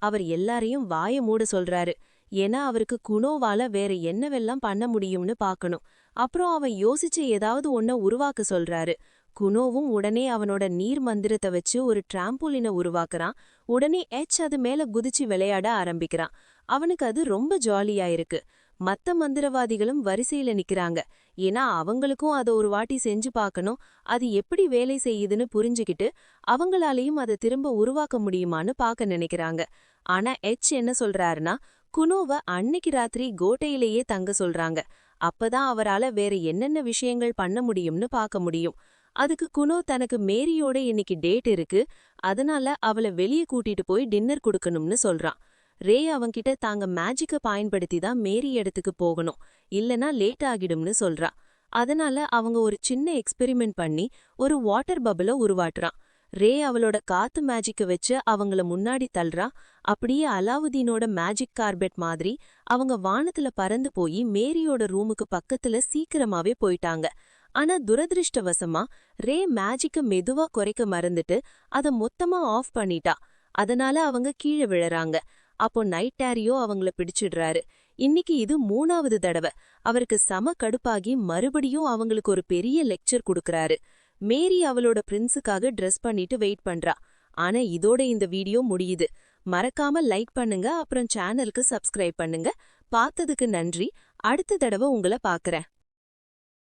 D: அவர் எல்லாரையும் வாய மூட சொல்றாரு. ஏன்னா அவருக்கு குனோவால வேற என்னவெல்லாம் பண்ண முடியும்னு பார்க்கணும். அப்புறம் அவன் யோசிச்சு ஏதாவது ஒன்ன உருவாக்க சொல்றாரு. குனோவும் உடனே அவனோட நீர் மந்திரத்தை வச்சு ஒரு டிராம்போலினை உருவாக்குறான். உடனே அது மேல குதிச்சு விளையாட ஆரம்பிக்கிறான். அவனுக்கு அது ரொம்ப ஜாலியா இருக்கு. மத்த மந்திரவாதிகளும் வரிசையில நிக்கிறாங்க. ஏன்னா அவங்களுக்கும் அதை ஒரு வாட்டி செஞ்சு பார்க்கணும். அது எப்படி வேலை செய்யுதுன்னு புரிஞ்சுக்கிட்டு அவங்களாலையும் அதை திரும்ப உருவாக்க முடியுமான்னு பார்க்க நினைக்கிறாங்க. ஆனா என்ன சொல்றாருன்னா குனோவ அன்னைக்கு ராத்திரி கோட்டையிலேயே தங்க சொல்றாங்க. அப்பதான் அவரால வேற என்னென்ன விஷயங்கள் பண்ண முடியும்னு பார்க்க முடியும். அதுக்கு குனோ தனக்கு மேரியோட இன்னைக்கு டேட் இருக்கு, அதனால அவளை வெளியே கூட்டிட்டு போய் டின்னர் கொடுக்கணும்னு சொல்றான். ரே அவன்கிட்ட தாங்க மேஜிக்க பயன்படுத்தி தான் மேரி இடத்துக்கு போகணும், இல்லனா லேட் ஆகிடும்னு சொல்றா. அதனால அவங்க ஒரு சின்ன எக்ஸ்பெரிமெண்ட் பண்ணி ஒரு வாட்டர் பபிள உருவாட்டுறான். ரே அவளோட காத்து மேஜிக்க வச்சு அவங்கள முன்னாடி தள்ளுறா. அப்படியே அலாவுதீனோட மேஜிக் கார்பெட் மாதிரி அவங்க வானத்துல பறந்து போய் மேரியோட ரூமுக்கு பக்கத்துல சீக்கிரமாவே போயிட்டாங்க. ஆனா துரதிருஷ்டவசமா ரே மேஜிக்க மெதுவா குறைக்க மறந்துட்டு அத மொத்தமா ஆஃப் பண்ணிட்டா. அதனால அவங்க கீழே விழறாங்க. அப்போ நைட் டேரியோ அவங்கள பிடிச்சிடுறாரு. இன்னைக்கு இது 3வது தடவை. அவருக்கு செம கடுப்பாகி மறுபடியும் அவங்களுக்கு ஒரு பெரிய லெக்சர் கொடுக்கறாரு. மேரி அவளோட பிரின்ஸுக்காக ட்ரெஸ் பண்ணிட்டு வெயிட் பண்றா. ஆனா இதோட இந்த வீடியோ முடியுது. மறக்காம லைக் பண்ணுங்க, அப்புறம் சேனலுக்கு சப்ஸ்கிரைப் பண்ணுங்க. பார்த்ததுக்கு நன்றி. அடுத்த தடவை உங்களை பார்க்கறேன்.